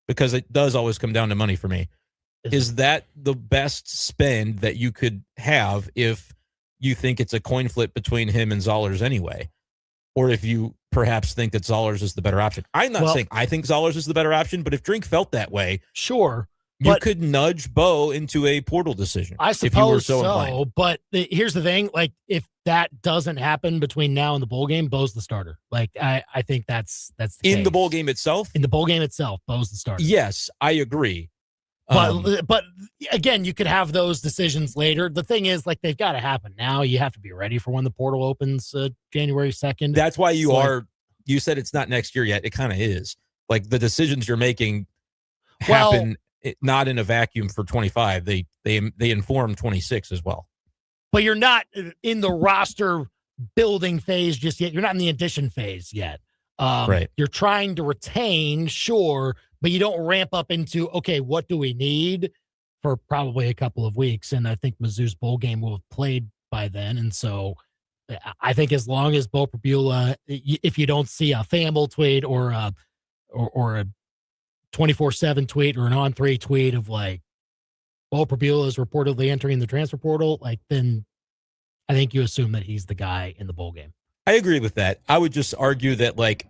because it does always come down to money for me, is that the best spend that you could have if you think it's a coin flip between him and Zollers anyway? Or if you perhaps think that Zollers is the better option? I'm not saying I think Zollers is the better option, but if Drink felt that way, sure. You could nudge Bo into a portal decision. I suppose if you were so inclined. But here's the thing: like, if that doesn't happen between now and the bowl game, Bo's the starter. Like, I think that's the in case. the bowl game itself. In the bowl game itself, Bo's the starter. Yes, I agree. But again, you could have those decisions later. The thing is, like, they've got to happen now. You have to be ready for when the portal opens January 2nd. That's why you said it's not next year yet. It kind of is. Like, the decisions you're making happen not in a vacuum for 25. They inform 26 as well. But you're not in the roster building phase just yet. You're not in the addition phase yet. Right. You're trying to retain, sure, but you don't ramp up into, okay, what do we need for probably a couple of weeks? And I think Mizzou's bowl game will have played by then. And so I think as long as Bo Prabula, if you don't see a Famble tweet or a 24/7 tweet or an On3 tweet of like Bo Prabula is reportedly entering the transfer portal, like then I think you assume that he's the guy in the bowl game. I agree with that. I would just argue that like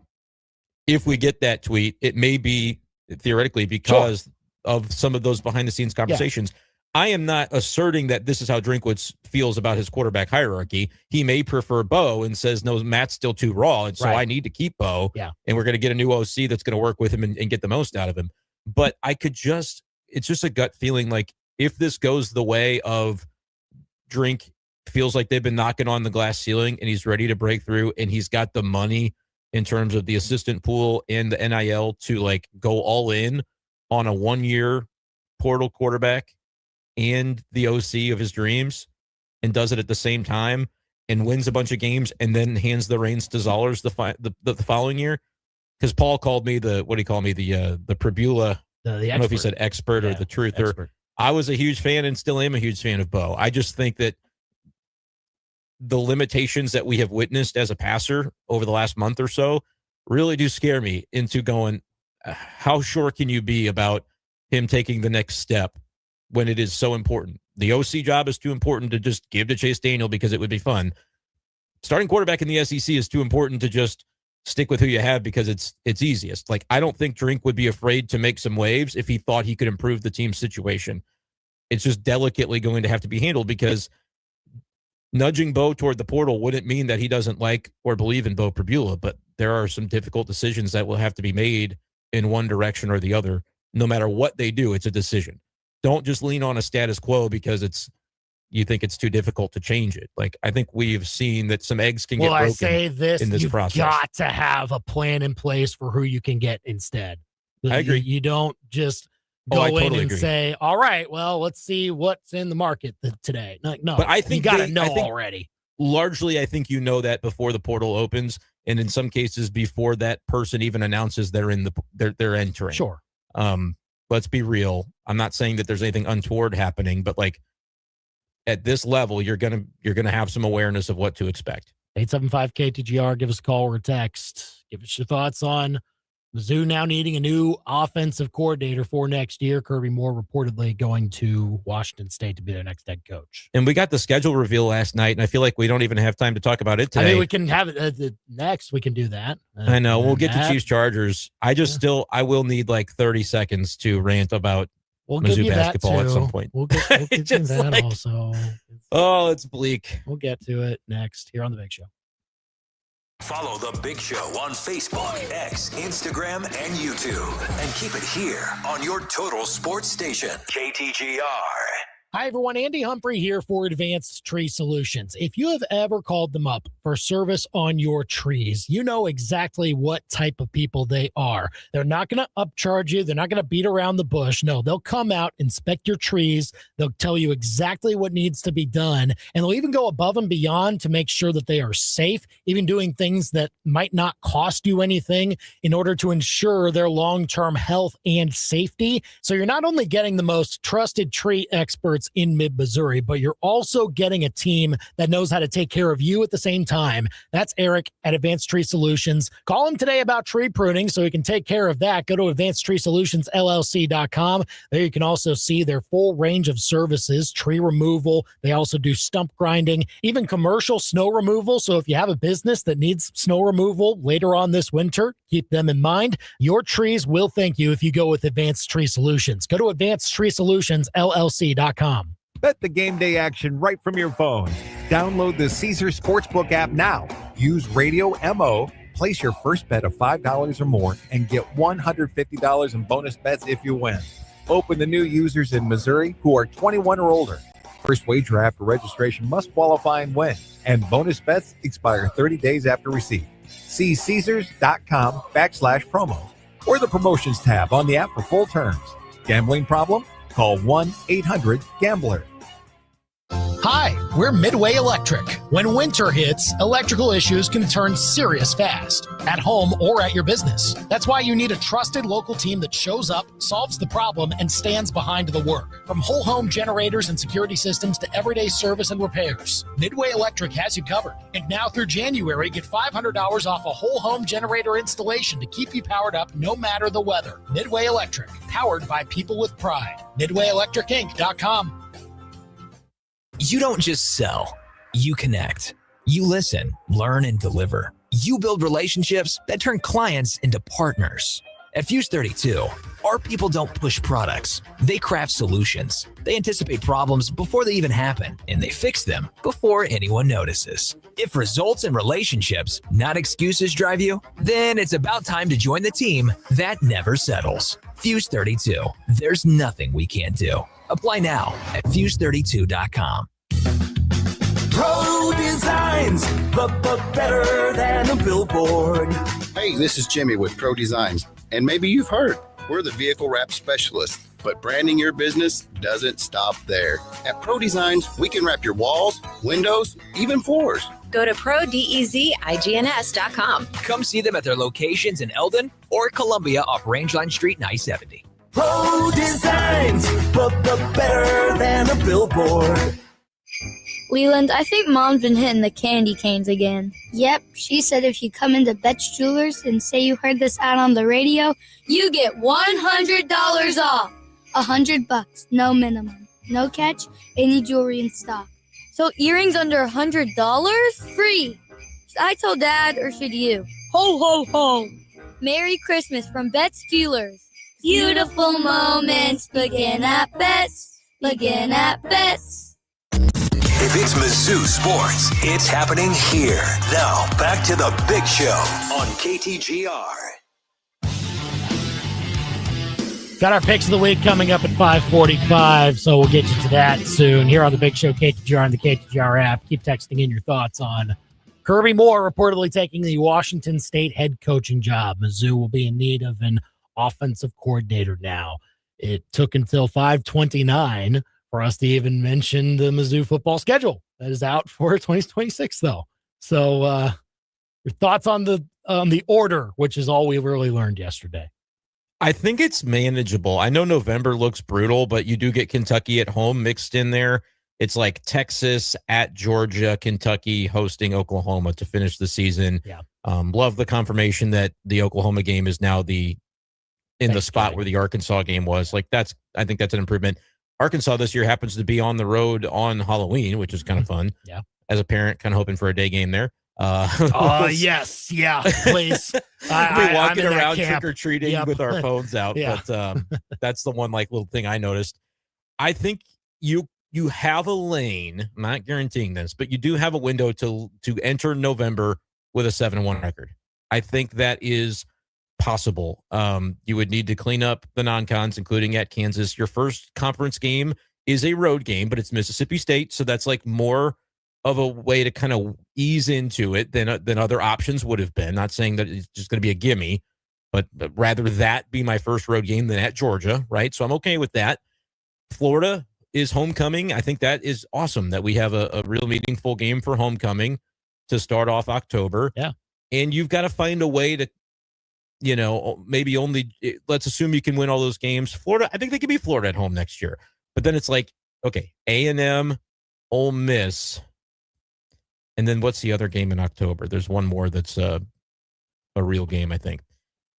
if we get that tweet, it may be theoretically because of some of those behind the scenes conversations. Yeah. I am not asserting that this is how Drinkwitz feels about his quarterback hierarchy. He may prefer Bo and says, no, Matt's still too raw. And so I need to keep Bo. Yeah. And we're going to get a new OC that's going to work with him and get the most out of him. But it's just a gut feeling like if this goes the way of Drink feels like they've been knocking on the glass ceiling and he's ready to break through and he's got the money in terms of the assistant pool and the NIL to like go all in on a 1-year portal quarterback and the OC of his dreams and does it at the same time and wins a bunch of games and then hands the reins to Zollers the following year. Because Paul called me the Prabula, I don't know if he said expert or the truther. Expert. I was a huge fan and still am a huge fan of Bo. I just think that the limitations that we have witnessed as a passer over the last month or so really do scare me into going, how sure can you be about him taking the next step when it is so important? The OC job is too important to just give to Chase Daniel because it would be fun. Starting quarterback in the SEC is too important to just stick with who you have because it's easiest. Like, I don't think Drink would be afraid to make some waves if he thought he could improve the team's situation. It's just delicately going to have to be handled because nudging Bo toward the portal wouldn't mean that he doesn't like or believe in Bo Prabula, but there are some difficult decisions that will have to be made in one direction or the other. No matter what they do, it's a decision. Don't just lean on a status quo because you think it's too difficult to change it. Like, I think we've seen that some eggs can get broken in this process. You've got to have a plan in place for who you can get instead. I agree. You don't just go in and say, all right, well, let's see what's in the market today. No, but I think you got to know already. Largely, I think you know that before the portal opens, and in some cases before that person even announces they're entering. Sure. Let's be real. I'm not saying that there's anything untoward happening, but like at this level, you're gonna have some awareness of what to expect. 875-KTGR, give us a call or a text. Give us your thoughts on Mizzou now needing a new offensive coordinator for next year. Kirby Moore reportedly going to Washington State to be their next head coach. And we got the schedule reveal last night, and I feel like we don't even have time to talk about it today. I mean, we can have it next. We can do that. I know. We'll get to Chiefs Chargers. I will need like 30 seconds to rant about Mizzou basketball at some point. We'll get to that also. Oh, it's bleak. We'll get to it next here on The Big Show. Follow The Big Show on Facebook, X, Instagram, and YouTube. And keep it here on your total sports station, KTGR. Hi, everyone. Andy Humphrey here for Advanced Tree Solutions. If you have ever called them up for service on your trees, you know exactly what type of people they are. They're not going to upcharge you. They're not going to beat around the bush. No, they'll come out, inspect your trees. They'll tell you exactly what needs to be done. And they'll even go above and beyond to make sure that they are safe, even doing things that might not cost you anything in order to ensure their long-term health and safety. So you're not only getting the most trusted tree experts in mid-Missouri, but you're also getting a team that knows how to take care of you at the same time. That's Eric at Advanced Tree Solutions. Call him today about tree pruning so he can take care of that. Go to advancedtreesolutionsllc.com. There you can also see their full range of services, tree removal. They also do stump grinding, even commercial snow removal. So if you have a business that needs snow removal later on this winter, keep them in mind. Your trees will thank you if you go with Advanced Tree Solutions. Go to advancedtreesolutionsllc.com. Bet the game day action right from your phone. Download the Caesars Sportsbook app now. Use Radio MO. Place your first bet of $5 or more and get $150 in bonus bets if you win. Open to new users in Missouri who are 21 or older. First wager after registration must qualify and win. And bonus bets expire 30 days after receipt. See Caesars.com/promos or the promotions tab on the app for full terms. Gambling problem? Call 1-800-GAMBLER. Hi, We're Midway Electric. When winter hits, electrical issues can turn serious fast, at home or at your business. That's why you need a trusted local team that shows up, solves the problem, and stands behind the work. From whole home generators and security systems to everyday service and repairs, Midway Electric has you covered. And now through January, get $500 off a whole home generator installation to keep you powered up no matter the weather. Midway Electric, powered by people with pride. MidwayElectricInc.com. You don't just sell, you connect. You listen, learn, and deliver. You build relationships that turn clients into partners. At Fuse 32, our people don't push products. They craft solutions. They anticipate problems before they even happen, and they fix them before anyone notices. If results and relationships, not excuses, drive you, then it's about time to join the team that never settles. Fuse 32. There's nothing we can't do. Apply now at Fuse32.com. Pro Designs, but better than a billboard. Hey, this is Jimmy with Pro Designs. And maybe you've heard, we're the vehicle wrap specialists. But branding your business doesn't stop there. At Pro Designs, we can wrap your walls, windows, even floors. Go to ProDesigns.com. Come see them at their locations in Eldon or Columbia off Rangeline Street and I-70. Pro Designs, but better than a billboard. Leland, I think Mom's been hitting the candy canes again. Yep, she said if you come into Bet's Jewelers and say you heard this ad on the radio, you get $100 off. $100, no minimum, no catch, any jewelry in stock. So earrings under $100? Free. Should I tell Dad or should you? Ho, ho, ho. Merry Christmas from Bet's Jewelers. Beautiful moments begin at Bet's. Begin at Bet's. If it's Mizzou sports, it's happening here. Now, back to the big show on KTGR. Got our picks of the week coming up at 5:45, so we'll get you to that soon. Here on the Big Show, KTGR and the KTGR app. Keep texting in your thoughts on Kirby Moore reportedly taking the Washington State head coaching job. Mizzou will be in need of an offensive coordinator now. It took until 5:29 for us to even mention the Mizzou football schedule that is out for 2026, though. So your thoughts on the order, which is all we really learned yesterday. I think it's manageable. I know November looks brutal, but you do get Kentucky at home mixed in there. It's like Texas at Georgia, Kentucky hosting Oklahoma to finish the season. Yeah. Love the confirmation that the Oklahoma game is now the spot where the Arkansas game was. Like I think that's an improvement. Arkansas this year happens to be on the road on Halloween, which is kind of fun. Yeah. As a parent, kind of hoping for a day game there. Yes. Yeah, please. We're walking around trick-or-treating with our phones out. Yeah. But that's the one little thing I noticed. I think you have a lane, I'm not guaranteeing this, but you do have a window to enter November with a 7-1 record. I think that is possible. You would need to clean up the non-cons, including at Kansas. Your first conference game is a road game, but it's Mississippi State, so that's like more of a way to kind of ease into it than other options would have been. Not saying that it's just going to be a gimme, but rather that be my first road game than at Georgia, right? So I'm okay with that. Florida is homecoming. I think that is awesome that we have a real meaningful game for homecoming to start off October. Yeah. And you've got to find a way to, maybe let's assume you can win all those games. Florida, I think they can be Florida at home next year. But then it's like, okay, A&M, Ole Miss, and then what's the other game in October? There's one more that's a real game, I think.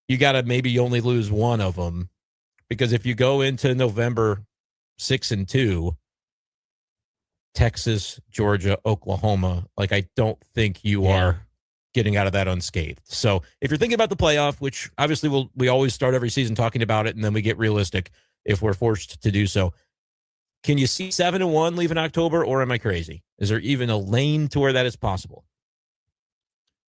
You got to maybe only lose one of them, because if you go into November 6-2, Texas, Georgia, Oklahoma, I don't think you are getting out of that unscathed. So if you're thinking about the playoff, which obviously we always start every season talking about it, and then we get realistic if we're forced to do so. Can you see 7-1 leaving October, or am I crazy? Is there even a lane to where that is possible?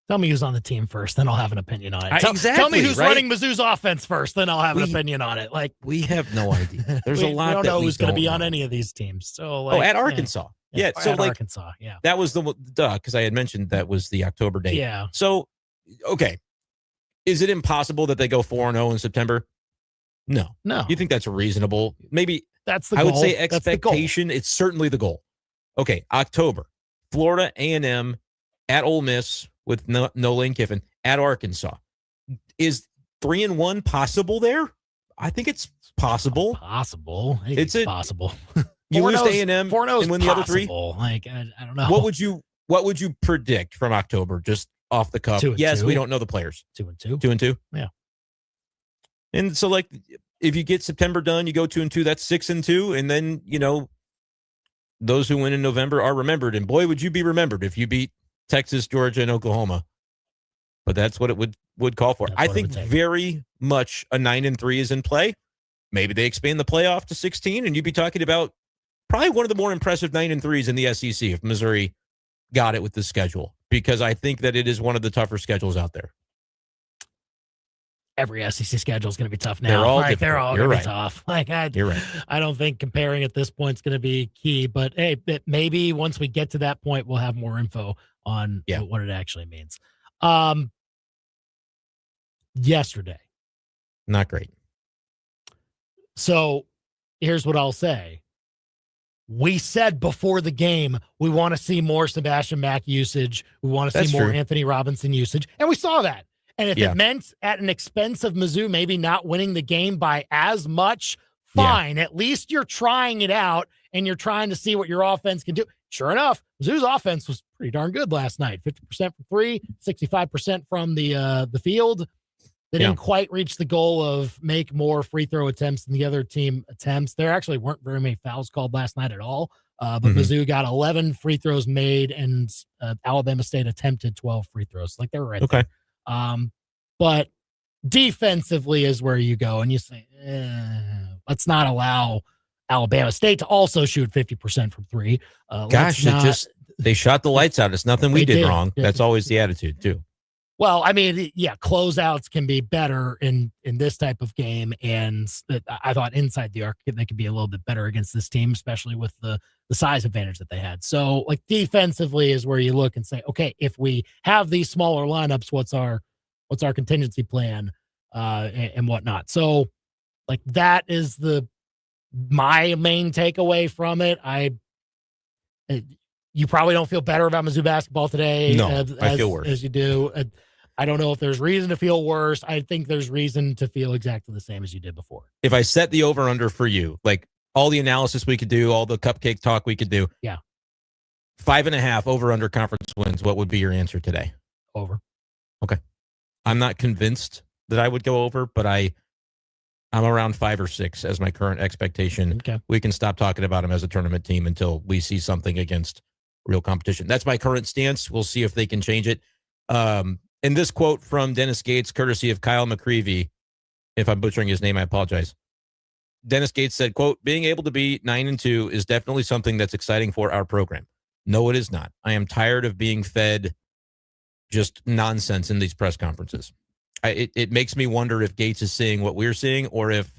Tell me who's on the team first, then I'll have an opinion on it. Exactly, tell me who's right? running Mizzou's offense first, then I'll have an opinion on it. We have no idea. There's a lot. We don't know who's going to be know. on any of these teams. So, at Arkansas, yeah. So at Arkansas, yeah. That was because I had mentioned that was the October date. Yeah. So, okay, is it impossible that they go 4-0 in September? No. No. You think that's reasonable? Maybe that's the goal. I would say That's the goal. expectation. It's certainly the goal. Okay, October, Florida A&M at Ole Miss with no Lane Kiffin, at Arkansas. Is 3-1 possible there? I think it's possible. Possible. It's possible. You lose to A&M and 4-0's win the other three? Like, I don't know. What would you predict from October, just off the cuff? 2-2. We don't know the players. 2-2. 2-2? Yeah. And so, like, if you get September done, you go 2-2, that's 6-2. And then, those who win in November are remembered. And boy, would you be remembered if you beat Texas, Georgia, and Oklahoma. But that's what it would call for. I think very much a 9-3 is in play. Maybe they expand the playoff to 16, and you'd be talking about probably one of the more impressive 9-3s in the SEC if Missouri got it with the schedule, because I think that it is one of the tougher schedules out there. Every SEC schedule is going to be tough now. They're all They're all going to be tough. You're right. I don't think comparing at this point is going to be key, but hey, maybe once we get to that point, we'll have more info on what it actually means. Yesterday. Not great. So here's what I'll say. We said before the game, we want to see more Sebastian Mack usage. We want to see more Anthony Robinson usage. And we saw that. And if it meant at an expense of Mizzou maybe not winning the game by as much, fine. At least you're trying it out and you're trying to see what your offense can do. Sure enough, Mizzou's offense was pretty darn good last night. 50% from three, 65% from the field. They didn't quite reach the goal of make more free throw attempts than the other team attempts. There actually weren't very many fouls called last night at all. But Mizzou got 11 free throws made, and Alabama State attempted 12 free throws. Like, they were right there. But defensively is where you go and you say, let's not allow Alabama State to also shoot 50% from three. They shot the lights out. It's nothing we did wrong. That's always the attitude too. Well, I mean, closeouts can be better in this type of game. And I thought inside the arc, they could be a little bit better against this team, especially with the size advantage that they had. So, like, defensively is where you look and say, okay, if we have these smaller lineups, what's our contingency plan and whatnot. So, like, that is my main takeaway from it. You probably don't feel better about Mizzou basketball today. No, I feel worse. As you do. I don't know if there's reason to feel worse. I think there's reason to feel exactly the same as you did before. If I set the over-under for you, like all the analysis we could do, all the cupcake talk we could do. Yeah. 5.5 over-under conference wins, what would be your answer today? Over. Okay. I'm not convinced that I would go over, but I'm around 5 or 6 as my current expectation. Okay. We can stop talking about them as a tournament team until we see something against real competition. That's my current stance. We'll see if they can change it. And this quote from Dennis Gates, courtesy of Kyle McCreevy. If I'm butchering his name, I apologize. Dennis Gates said, quote, being able to be 9-2 is definitely something that's exciting for our program. No, it is not. I am tired of being fed just nonsense in these press conferences. It makes me wonder if Gates is seeing what we're seeing, or if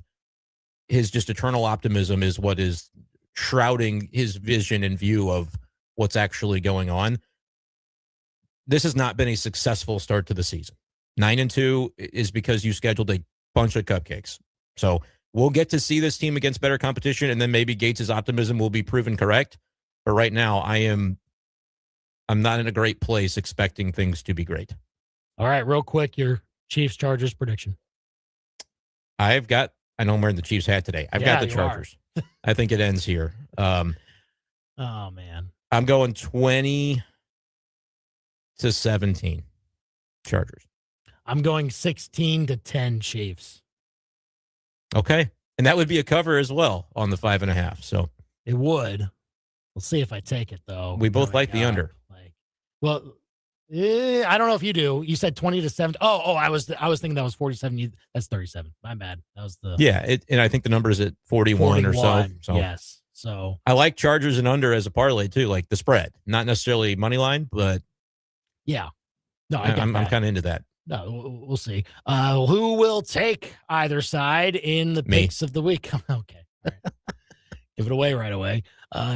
his just eternal optimism is what is shrouding his vision and view of what's actually going on. This has not been a successful start to the season. 9-2 is because you scheduled a bunch of cupcakes. So we'll get to see this team against better competition, and then maybe Gates' optimism will be proven correct. But right now, I'm not in a great place expecting things to be great. All right, real quick, your Chiefs-Chargers prediction. I know I'm wearing the Chiefs hat today. I've got the Chargers. I think it ends here. Oh, man. I'm going 20-17 Chargers. I'm going 16-10 Chiefs. Okay. And that would be a cover as well on the 5.5. So it would. We'll see if I take it, though. We both like the under. I don't know if you do. You said 20-7. Oh, I was thinking that was 47. That's 37. My bad. That was and I think the number is at 41 or so. Yes. So I like Chargers and under as a parlay too, like the spread, not necessarily money line, but yeah. No, I'm kind of into that. No, we'll see. Who will take either side in the picks of the week? Okay. All right. Give it away right away.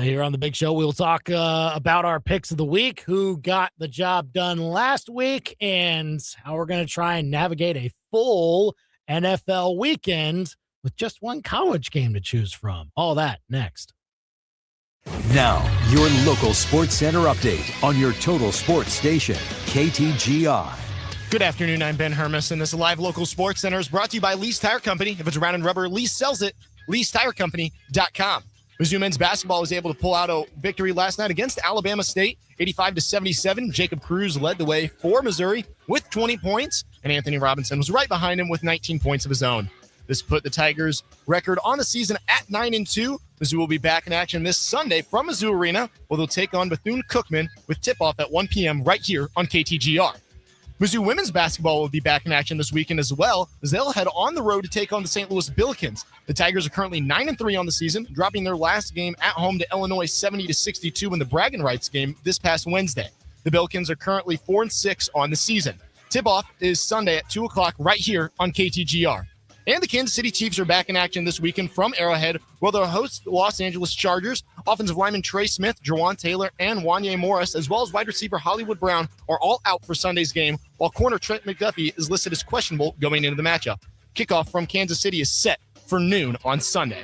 Here on the Big Show, we'll talk about our picks of the week, who got the job done last week, and how we're going to try and navigate a full NFL weekend with just one college game to choose from. All that next. Now, your local Sports Center update on your total sports station, KTGR. Good afternoon, I'm Ben Hermes, and this live local sports center is brought to you by Lease Tire Company. If it's round and rubber, Lease sells it. LeaseTireCompany.com. Mizzou men's basketball was able to pull out a victory last night against Alabama State, 85-77. Jacob Cruz led the way for Missouri with 20 points, and Anthony Robinson was right behind him with 19 points of his own. This put the Tigers' record on the season at 9-2. Mizzou will be back in action this Sunday from Mizzou Arena, where they'll take on Bethune-Cookman with tip-off at 1 p.m. right here on KTGR. Mizzou women's basketball will be back in action this weekend as well, as they'll head on the road to take on the St. Louis Billikens. The Tigers are currently 9-3 on the season, dropping their last game at home to Illinois 70-62 in the bragging rights game this past Wednesday. The Billikens are currently 4-6 on the season. Tip-off is Sunday at 2 o'clock right here on KTGR. And the Kansas City Chiefs are back in action this weekend from Arrowhead, where they'll host the Los Angeles Chargers. Offensive lineman Trey Smith, Jawan Taylor, and Wanye Morris, as well as wide receiver Hollywood Brown, are all out for Sunday's game, while corner Trent McDuffie is listed as questionable going into the matchup. Kickoff from Kansas City is set for noon on Sunday.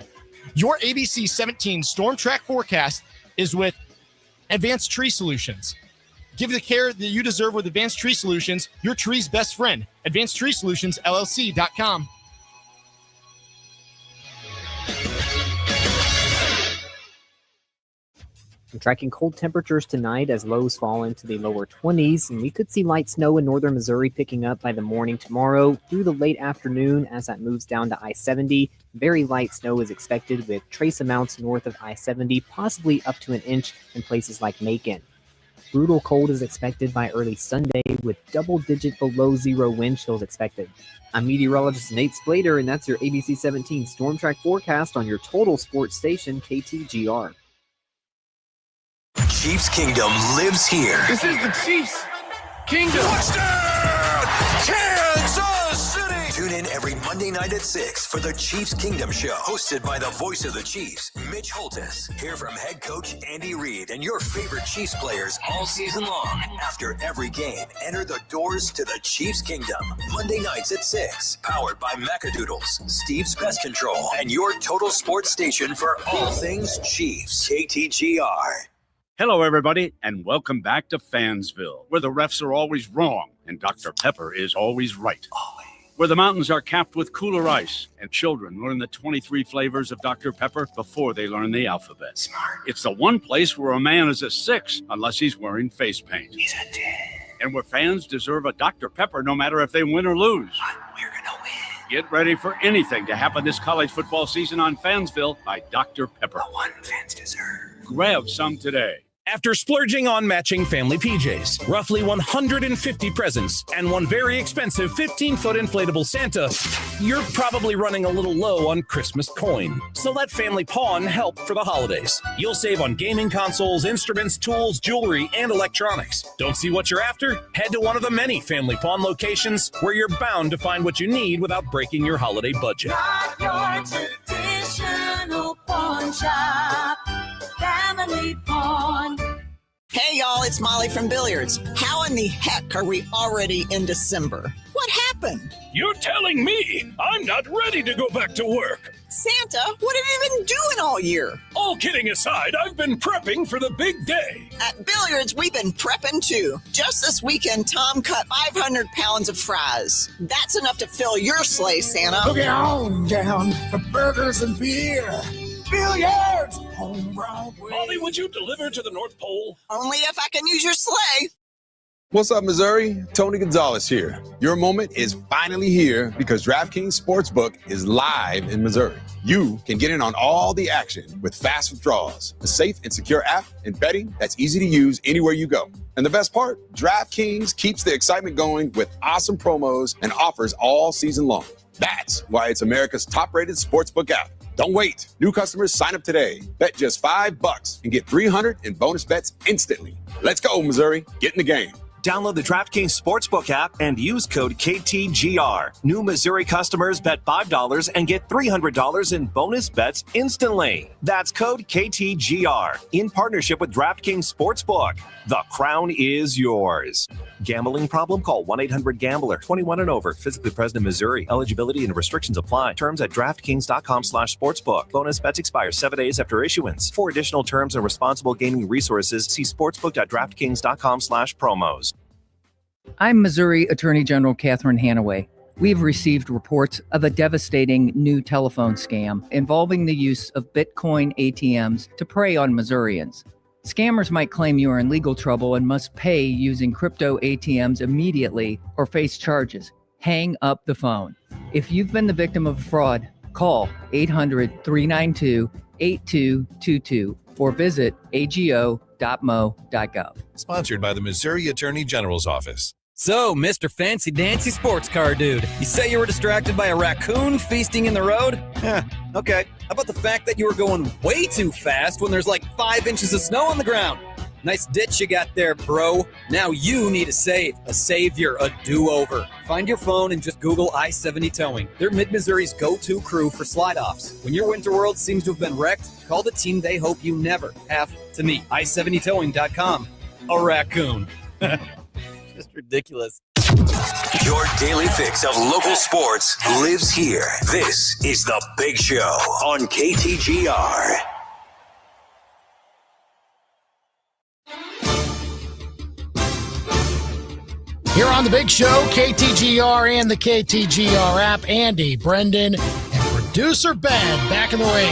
Your ABC 17 Storm Track forecast is with Advanced Tree Solutions. Give the care that you deserve with Advanced Tree Solutions, your tree's best friend. AdvancedTreeSolutionsLLC.com. I'm tracking cold temperatures tonight as lows fall into the lower 20s, and we could see light snow in northern Missouri picking up by the morning tomorrow through the late afternoon as that moves down to I-70. Very light snow is expected with trace amounts north of I-70, possibly up to an inch in places like Macon. Brutal cold is expected by early Sunday with double-digit below zero wind chills expected. I'm meteorologist Nate Splater, and that's your ABC 17 Storm Track forecast on your total sports station, KTGR. Chiefs Kingdom lives here. This is the Chiefs Kingdom. Touchdown, Kansas City! Tune in every Monday night at 6 for the Chiefs Kingdom Show, hosted by the voice of the Chiefs, Mitch Holtis. Hear from head coach Andy Reid and your favorite Chiefs players all season long. After every game, enter the doors to the Chiefs Kingdom. Monday nights at 6. Powered by Macadoodles, Steve's Pest Control, and your total sports station for all things Chiefs. KTGR. Hello, everybody, and welcome back to Fansville, where the refs are always wrong and Dr. Pepper is always right. Always. Where the mountains are capped with cooler ice and children learn the 23 flavors of Dr. Pepper before they learn the alphabet. Smart. It's the one place where a man is a 6 unless he's wearing face paint. He's a 10. And where fans deserve a Dr. Pepper no matter if they win or lose. We're going to win. Get ready for anything to happen this college football season on Fansville by Dr. Pepper. The one fans deserve. Grab some today. After splurging on matching family PJs, roughly 150 presents, and one very expensive 15-foot inflatable Santa, you're probably running a little low on Christmas coin. So let Family Pawn help for the holidays. You'll save on gaming consoles, instruments, tools, jewelry, and electronics. Don't see what you're after? Head to one of the many Family Pawn locations where you're bound to find what you need without breaking your holiday budget. Not your traditional pawn shop. Family Pawn. Hey y'all, it's Molly from Billiards. How in the heck are we already in December? What happened? You're telling me I'm not ready to go back to work. Santa, what have you been doing all year? All kidding aside, I've been prepping for the big day. At Billiards, we've been prepping too. Just this weekend, Tom cut 500 pounds of fries. That's enough to fill your sleigh, Santa. Boogie on down for burgers and beer. Billiards! Home Broadway. Molly, would you deliver to the North Pole? Only if I can use your sleigh. What's up, Missouri? Tony Gonzalez here. Your moment is finally here because DraftKings Sportsbook is live in Missouri. You can get in on all the action with fast withdrawals, a safe and secure app, and betting that's easy to use anywhere you go. And the best part, DraftKings keeps the excitement going with awesome promos and offers all season long. That's why it's America's top-rated sportsbook app. Don't wait. New customers sign up today. Bet just $5 and get $300 in bonus bets instantly. Let's go, Missouri. Get in the game. Download the DraftKings Sportsbook app and use code KTGR. New Missouri customers bet $5 and get $300 in bonus bets instantly. That's code KTGR in partnership with DraftKings Sportsbook. The crown is yours. Gambling problem? Call 1-800-GAMBLER. 21 and over. Physically present in Missouri. Eligibility and restrictions apply. Terms at DraftKings.com/sportsbook. Bonus bets expire 7 days after issuance. For additional terms and responsible gaming resources, see sportsbook.draftkings.com/promos. I'm Missouri Attorney General Catherine Hanaway. We've received reports of a devastating new telephone scam involving the use of Bitcoin ATMs to prey on Missourians. Scammers might claim you are in legal trouble and must pay using crypto ATMs immediately or face charges. Hang up the phone. If you've been the victim of fraud, call 800-392-8222 or visit ago.mo.gov. Sponsored by the Missouri Attorney General's Office. So, Mr. Fancy Dancy Sports Car Dude, you say you were distracted by a raccoon feasting in the road? Okay. How about the fact that you were going way too fast when there's like 5 inches of snow on the ground? Nice ditch you got there, bro. Now you need a savior, a do-over. Find your phone and just Google I-70 Towing. They're Mid-Missouri's go-to crew for slide-offs. When your winter world seems to have been wrecked, call the team they hope you never have to meet. I70towing.com. A raccoon. Just ridiculous. Your daily fix of local sports lives here. This is The Big Show on KTGR. Here on The Big Show, KTGR and the KTGR app, Andy, Brendan, and producer Ben back in the ring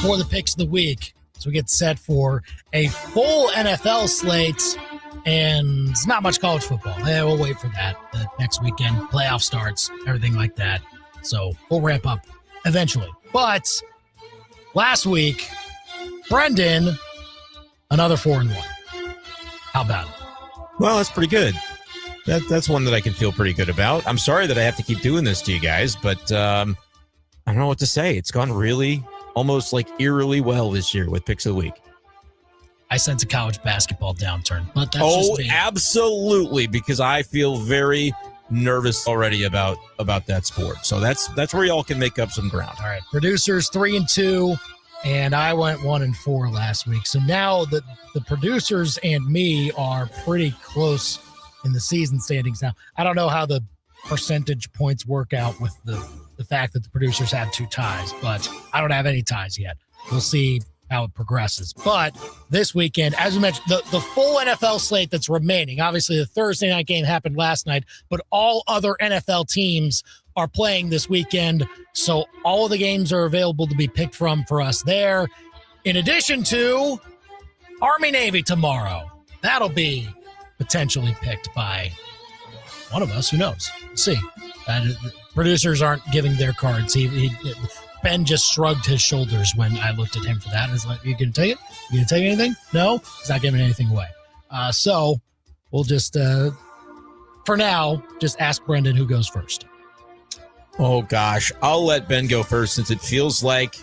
for the picks of the week. So we get set for a full NFL slate, and it's not much college football. We'll wait for that. The next weekend, playoff starts, everything like that. So we'll ramp up eventually. But last week, Brendan, another 4-1. How about it? Well, that's pretty good. That's one that I can feel pretty good about. I'm sorry that I have to keep doing this to you guys, but I don't know what to say. It's gone really, almost like eerily well this year with picks of the week. I sense a college basketball downturn, but that's just me. Absolutely, because I feel very nervous already about that sport. So that's where y'all can make up some ground. All right, producers 3-2, and I went 1-4 last week. So now the producers and me are pretty close in the season standings now. I don't know how the percentage points work out with the fact that the producers have 2 ties, but I don't have any ties yet. We'll see how it progresses. But this weekend, as we mentioned, the full NFL slate that's remaining, obviously the Thursday night game happened last night, but all other NFL teams are playing this weekend. So all of the games are available to be picked from for us there. In addition to Army-Navy tomorrow. That'll be potentially picked by one of us. Who knows? We'll see. Producers aren't giving their cards. Ben just shrugged his shoulders when I looked at him for that. It's like, you going to take it? You going to take anything? No? He's not giving anything away. So we'll just, for now, just ask Brendan who goes first. Oh, gosh. I'll let Ben go first since it feels like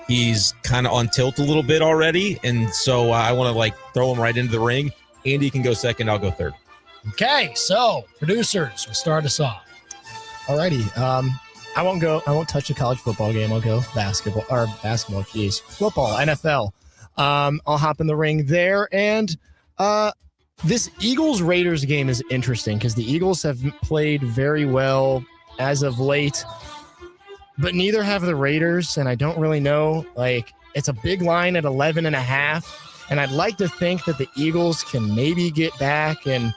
he's kind of on tilt a little bit already. And so I want to throw him right into the ring. Andy can go second. I'll go third. Okay. So producers will start us off. Alrighty. I won't touch the college football game. I'll go basketball. Football, NFL. I'll hop in the ring there. And this Eagles-Raiders game is interesting because the Eagles have played very well as of late, but neither have the Raiders. And I don't really know. It's a big line at 11.5. And I'd like to think that the Eagles can maybe get back on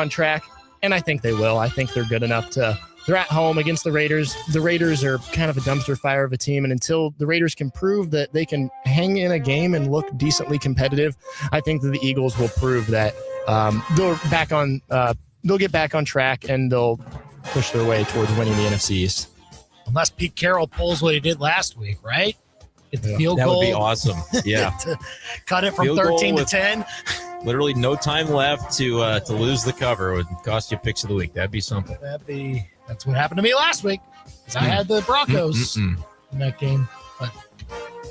track. And I think they will. I think they're good enough to. They're at home against the Raiders. The Raiders are kind of a dumpster fire of a team, and until the Raiders can prove that they can hang in a game and look decently competitive, I think that the Eagles will prove that they'll get back on track and they'll push their way towards winning the NFC East. Unless Pete Carroll pulls what he did last week, right? Get the field goal. That would be awesome. Yeah. To cut it from 13 to 10. Literally no time left to lose the cover. It would cost you picks of the week. That'd be something. That's what happened to me last week. I had the Broncos in that game. But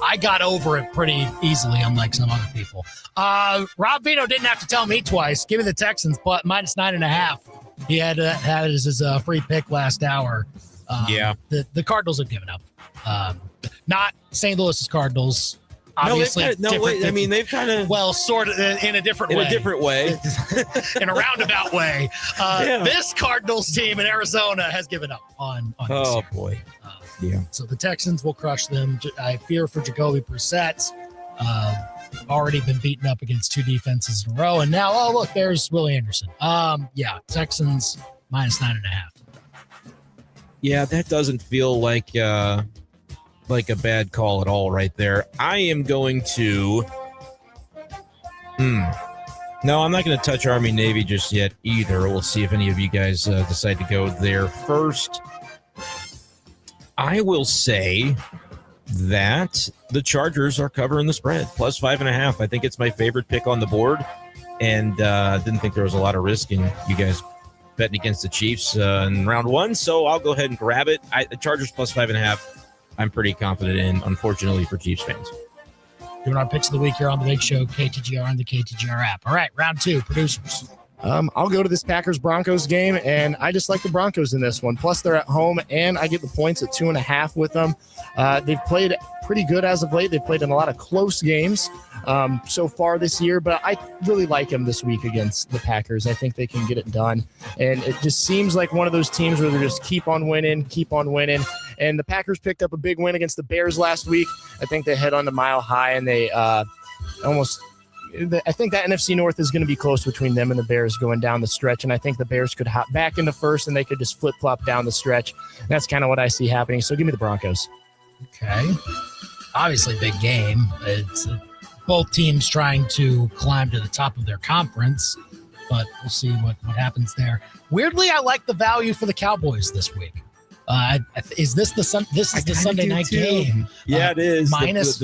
I got over it pretty easily, unlike some other people. Rob Veno didn't have to tell me twice. Give me the Texans, but -9.5. He had his free pick last hour. The Cardinals have given up. Not St. Louis's Cardinals. Obviously, they've kind of sort of in a different way. In a roundabout way. This Cardinals team in Arizona has given up on Oh boy. So the Texans will crush them. I fear for Jacoby Brissett. Already been beaten up against 2 defenses in a row, and now look, there's Willie Anderson. Texans -9.5. Yeah, that doesn't feel like a bad call at all right there. I am going to No, I'm not going to touch Army Navy just yet either. We'll see if any of you guys decide to go there first. I will say that the Chargers are covering the spread, +5.5. I think it's my favorite pick on the board, and didn't think there was a lot of risk in you guys betting against the Chiefs in round 1, so I'll go ahead and grab it. The Chargers +5.5, I'm pretty confident in, unfortunately for Chiefs fans. Doing our picks of the week here on the Big Show, KTGR and the KTGR app. All right, round 2, producers. I'll go to this Packers-Broncos game, and I just like the Broncos in this one. Plus, they're at home, and I get the points at 2.5 with them. They've played pretty good as of late. They've played in a lot of close games so far this year, but I really like them this week against the Packers. I think they can get it done, and it just seems like one of those teams where they just keep on winning, and the Packers picked up a big win against the Bears last week. I think they hit on the mile high, and they I think that NFC North is going to be close between them and the Bears going down the stretch, and I think the Bears could hop back into first, and they could just flip-flop down the stretch. And that's kind of what I see happening, so give me the Broncos. Okay. Obviously, big game. It's both teams trying to climb to the top of their conference, but we'll see what happens there. Weirdly, I like the value for the Cowboys this week. Is this the Sunday night game? Yeah, it is. Minus,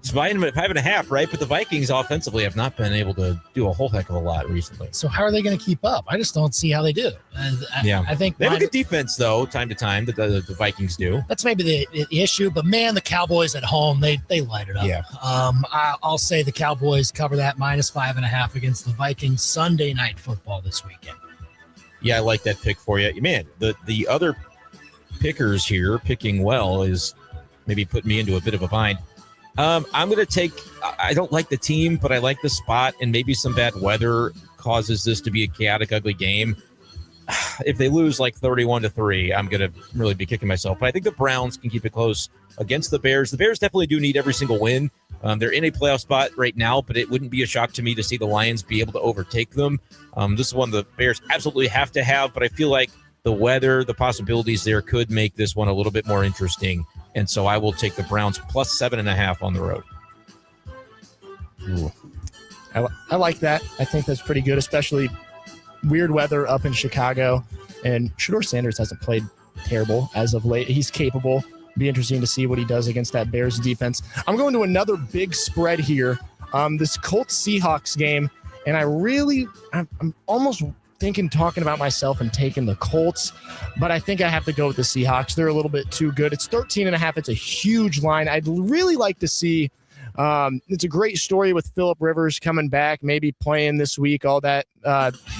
It's 5.5, right? But the Vikings offensively have not been able to do a whole heck of a lot recently. So how are they going to keep up? I just don't see how they do. I think they have a good defense, though, time to time, that the Vikings do. That's maybe the issue, but man, the Cowboys at home, they light it up. Yeah. I'll say the Cowboys cover that -5.5 against the Vikings Sunday night football this weekend. Yeah, I like that pick for you. Man, the other pickers here picking well is maybe putting me into a bit of a bind. I'm going to take – I don't like the team, but I like the spot, and maybe some bad weather causes this to be a chaotic, ugly game. If they lose like 31-3, I'm going to really be kicking myself. But I think the Browns can keep it close against the Bears. The Bears definitely do need every single win. They're in a playoff spot right now, but it wouldn't be a shock to me to see the Lions be able to overtake them. This is one the Bears absolutely have to have, but I feel like the weather, the possibilities there could make this one a little bit more interesting. And so I will take the Browns +7.5 on the road. Ooh. I like that. I think that's pretty good, especially weird weather up in Chicago. And Shedeur Sanders hasn't played terrible as of late. He's capable. Be interesting to see what he does against that Bears defense. I'm going to another big spread here. This Colts-Seahawks game. And I'm almost talking about myself and taking the Colts, but I think I have to go with the Seahawks. They're a little bit too good. It's 13.5. It's a huge line. I'd really like to see. It's a great story with Phillip Rivers coming back, maybe playing this week, all that,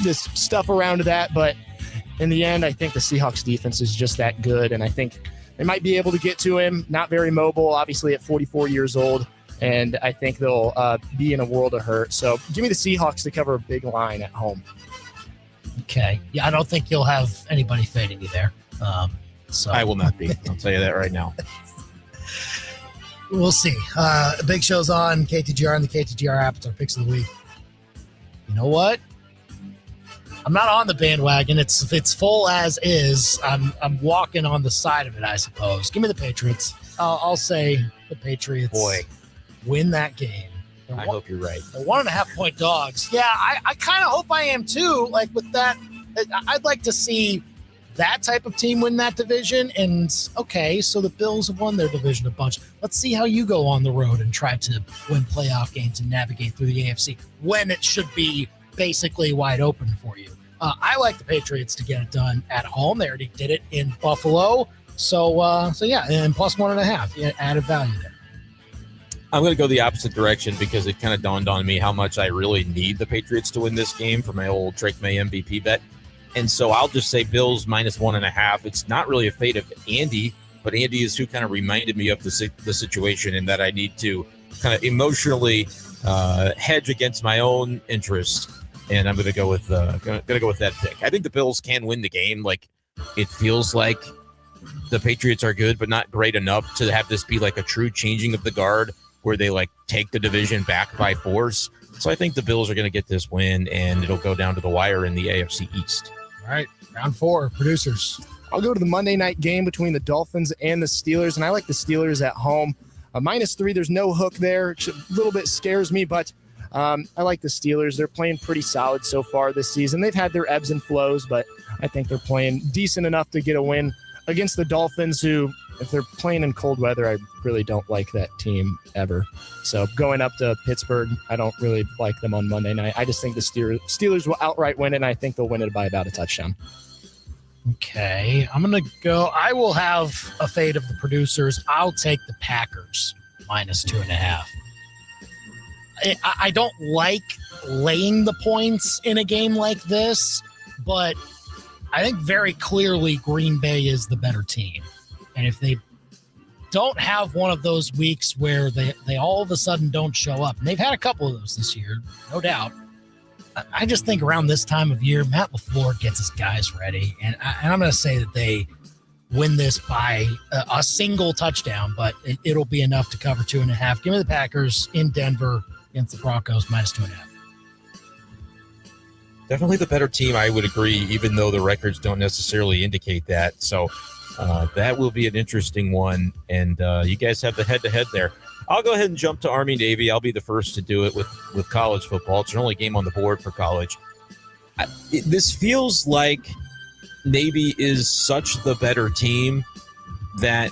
this stuff around that. But in the end, I think the Seahawks defense is just that good. And I think they might be able to get to him. Not very mobile, obviously at 44 years old. And I think they'll be in a world of hurt. So give me the Seahawks to cover a big line at home. Okay. Yeah, I don't think you'll have anybody fading you there. So I will not be. I'll tell you that right now. We'll see. Big Show's on KTGR and the KTGR app. It's our picks of the week. You know what? I'm not on the bandwagon. It's full as is. I'm walking on the side of it, I suppose. Give me the Patriots. I'll say the Patriots win that game. I hope you're right. The 1.5-point dogs. Yeah, I kind of hope I am too. Like with that, I'd like to see that type of team win that division. And okay, so the Bills have won their division a bunch. Let's see how you go on the road and try to win playoff games and navigate through the AFC when it should be basically wide open for you. I like the Patriots to get it done at home. They already did it in Buffalo. So yeah, and +1.5 added value there. I'm going to go the opposite direction because it kind of dawned on me how much I really need the Patriots to win this game for my old Drake May MVP bet. And so I'll just say Bills -1.5. It's not really a fate of Andy, but Andy is who kind of reminded me of the situation and that I need to kind of emotionally hedge against my own interest. And I'm going to go with that pick. I think the Bills can win the game. Like, it feels like the Patriots are good, but not great enough to have this be like a true changing of the guard where they like take the division back by force. So I think the Bills are going to get this win, and it'll go down to the wire in the AFC East. All right, round 4, producers. I'll go to the Monday night game between the Dolphins and the Steelers, and I like the Steelers at home. -3, there's no hook there. It a little bit scares me, but I like the Steelers. They're playing pretty solid so far this season. They've had their ebbs and flows, but I think they're playing decent enough to get a win against the Dolphins, who, if they're playing in cold weather, I really don't like that team ever. So going up to Pittsburgh, I don't really like them on Monday night. I just think the Steelers will outright win it, and I think they'll win it by about a touchdown. Okay, I'm going to go. I will have a fate of the producers. I'll take the Packers -2.5. I don't like laying the points in a game like this, but I think very clearly Green Bay is the better team. And if they don't have one of those weeks where they all of a sudden don't show up, and they've had a couple of those this year, no doubt, I just think around this time of year, Matt LaFleur gets his guys ready. And I'm going to say that they win this by a single touchdown, but it'll be enough to cover 2.5. Give me the Packers in Denver against the Broncos -2.5. Definitely the better team, I would agree, even though the records don't necessarily indicate that. So that will be an interesting one, and you guys have the head-to-head there. I'll go ahead and jump to Army-Navy. I'll be the first to do it with college football. It's the only game on the board for college. This feels like Navy is such the better team that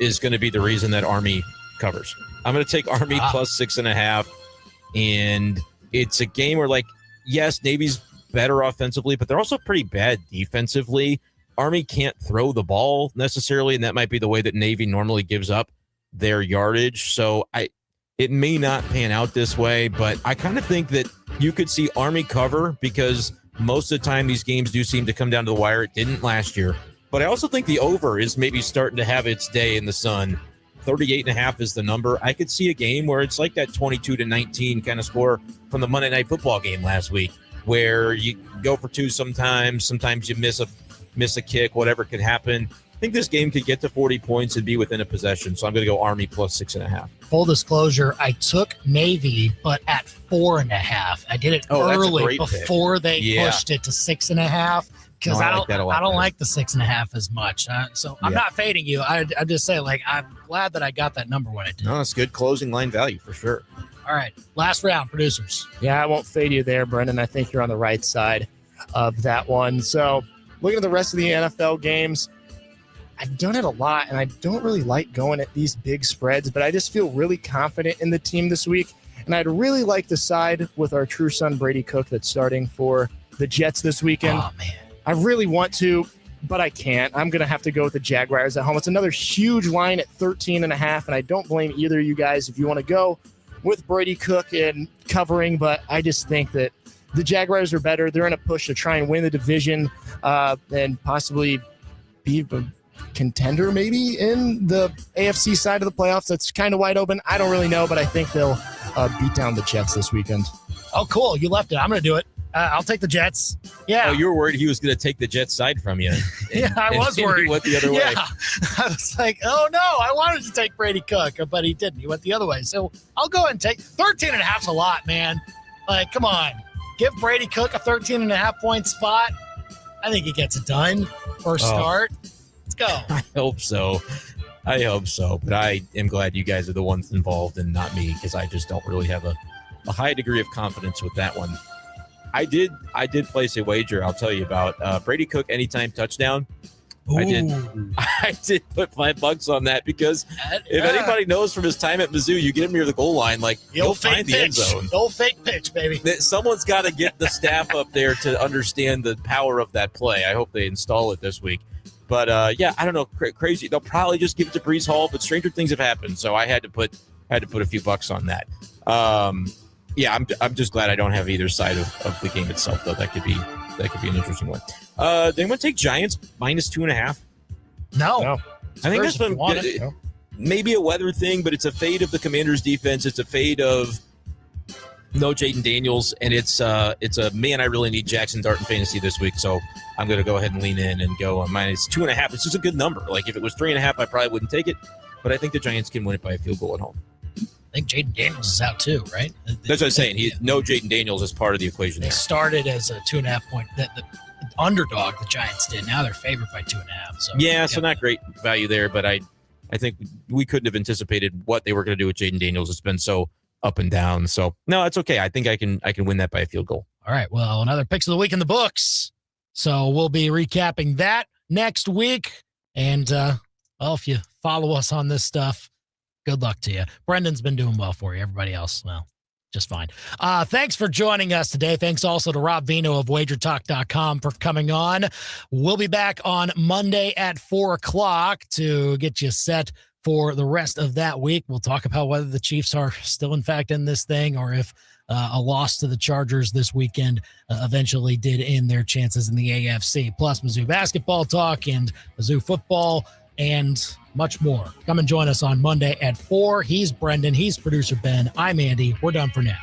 is going to be the reason that Army covers. I'm going to take Army +6.5, and it's a game where, like, yes, Navy's better offensively, but they're also pretty bad defensively. Army can't throw the ball necessarily, and that might be the way that Navy normally gives up their yardage. So it may not pan out this way, but I kind of think that you could see Army cover because most of the time these games do seem to come down to the wire. It didn't last year. But I also think the over is maybe starting to have its day in the sun. 38.5 is the number. I could see a game where it's like that 22-19 kind of score from the Monday Night Football game last week, where you go for two sometimes you miss a kick, whatever could happen. I think this game could get to 40 points and be within a possession, so I'm going to go Army +6.5. Full disclosure, I took Navy, but at 4.5. I did it early before they pushed it to 6.5. Because I don't like the 6.5 as much. So I'm not fading you. I'm just saying, like, I'm glad that I got that number when I did. No, it's good closing line value for sure. All right, last round, producers. Yeah, I won't fade you there, Brendan. I think you're on the right side of that one. So looking at the rest of the NFL games, I've done it a lot, and I don't really like going at these big spreads, but I just feel really confident in the team this week. And I'd really like to side with our true son, Brady Cook, that's starting for the Jets this weekend. Oh, man. I really want to, but I can't. I'm going to have to go with the Jaguars at home. It's another huge line at 13.5, and I don't blame either of you guys if you want to go with Brady Cook and covering, but I just think that the Jaguars are better. They're in a push to try and win the division and possibly be a contender maybe in the AFC side of the playoffs. That's kind of wide open. I don't really know, but I think they'll beat down the Jets this weekend. Oh, cool. You left it. I'm going to do it. I'll take the Jets. Yeah. Oh, you were worried he was going to take the Jets side from you. Yeah, I was worried. He went the other way. Yeah. I was like, oh, no, I wanted to take Brady Cook, but he didn't. He went the other way. So I'll go ahead and take 13.5's a lot, man. Like, come on. Give Brady Cook a 13.5 point spot. I think he gets it done. First start. Let's go. I hope so. But I am glad you guys are the ones involved and not me, because I just don't really have a high degree of confidence with that one. I did place a wager I'll tell you about. Brady Cook anytime touchdown. Ooh. I did put $5 on that because if anybody knows from his time at Mizzou, you get him near the goal line, like he'll find the end zone. Old fake pitch, baby. Someone's got to get the staff up there to understand the power of that play. I hope they install it this week. But yeah, I don't know, crazy. They'll probably just give it to Breece Hall, but stranger things have happened. So I had to put had to put a few bucks on that. Yeah, I'm just glad I don't have either side of the game itself, though. That could be an interesting one. Did anyone take Giants minus 2.5? No. I think that's maybe a weather thing, but it's a fade of the Commanders' defense. It's a fade of no Jaden Daniels, and it's a man. I really need Jackson Dart in fantasy this week, so I'm going to go ahead and lean in and go on minus 2.5. It's just a good number. Like if it was 3.5, I probably wouldn't take it, but I think the Giants can win it by a field goal at home. I think Jaden Daniels is out too, right? That's what I'm saying. No Jaden Daniels is part of the equation. They started as a 2.5 point. The underdog, the Giants did. Now they're favored by 2.5. So so not great value there, but I think we couldn't have anticipated what they were going to do with Jaden Daniels. It's been so up and down. So no, it's okay. I think I can win that by a field goal. All right. Well, another picks of the week in the books. So we'll be recapping that next week. And if you follow us on this stuff, good luck to you. Brendan's been doing well for you. Everybody else, well, just fine. Thanks for joining us today. Thanks also to Rob Veno of wagertalk.com for coming on. We'll be back on Monday at 4:00 to get you set for the rest of that week. We'll talk about whether the Chiefs are still, in fact, in this thing or if a loss to the Chargers this weekend eventually did end their chances in the AFC. Plus Mizzou basketball talk and Mizzou football and much more. Come and join us on Monday at 4:00. He's Brendan. He's producer Ben. I'm Andy. We're done for now.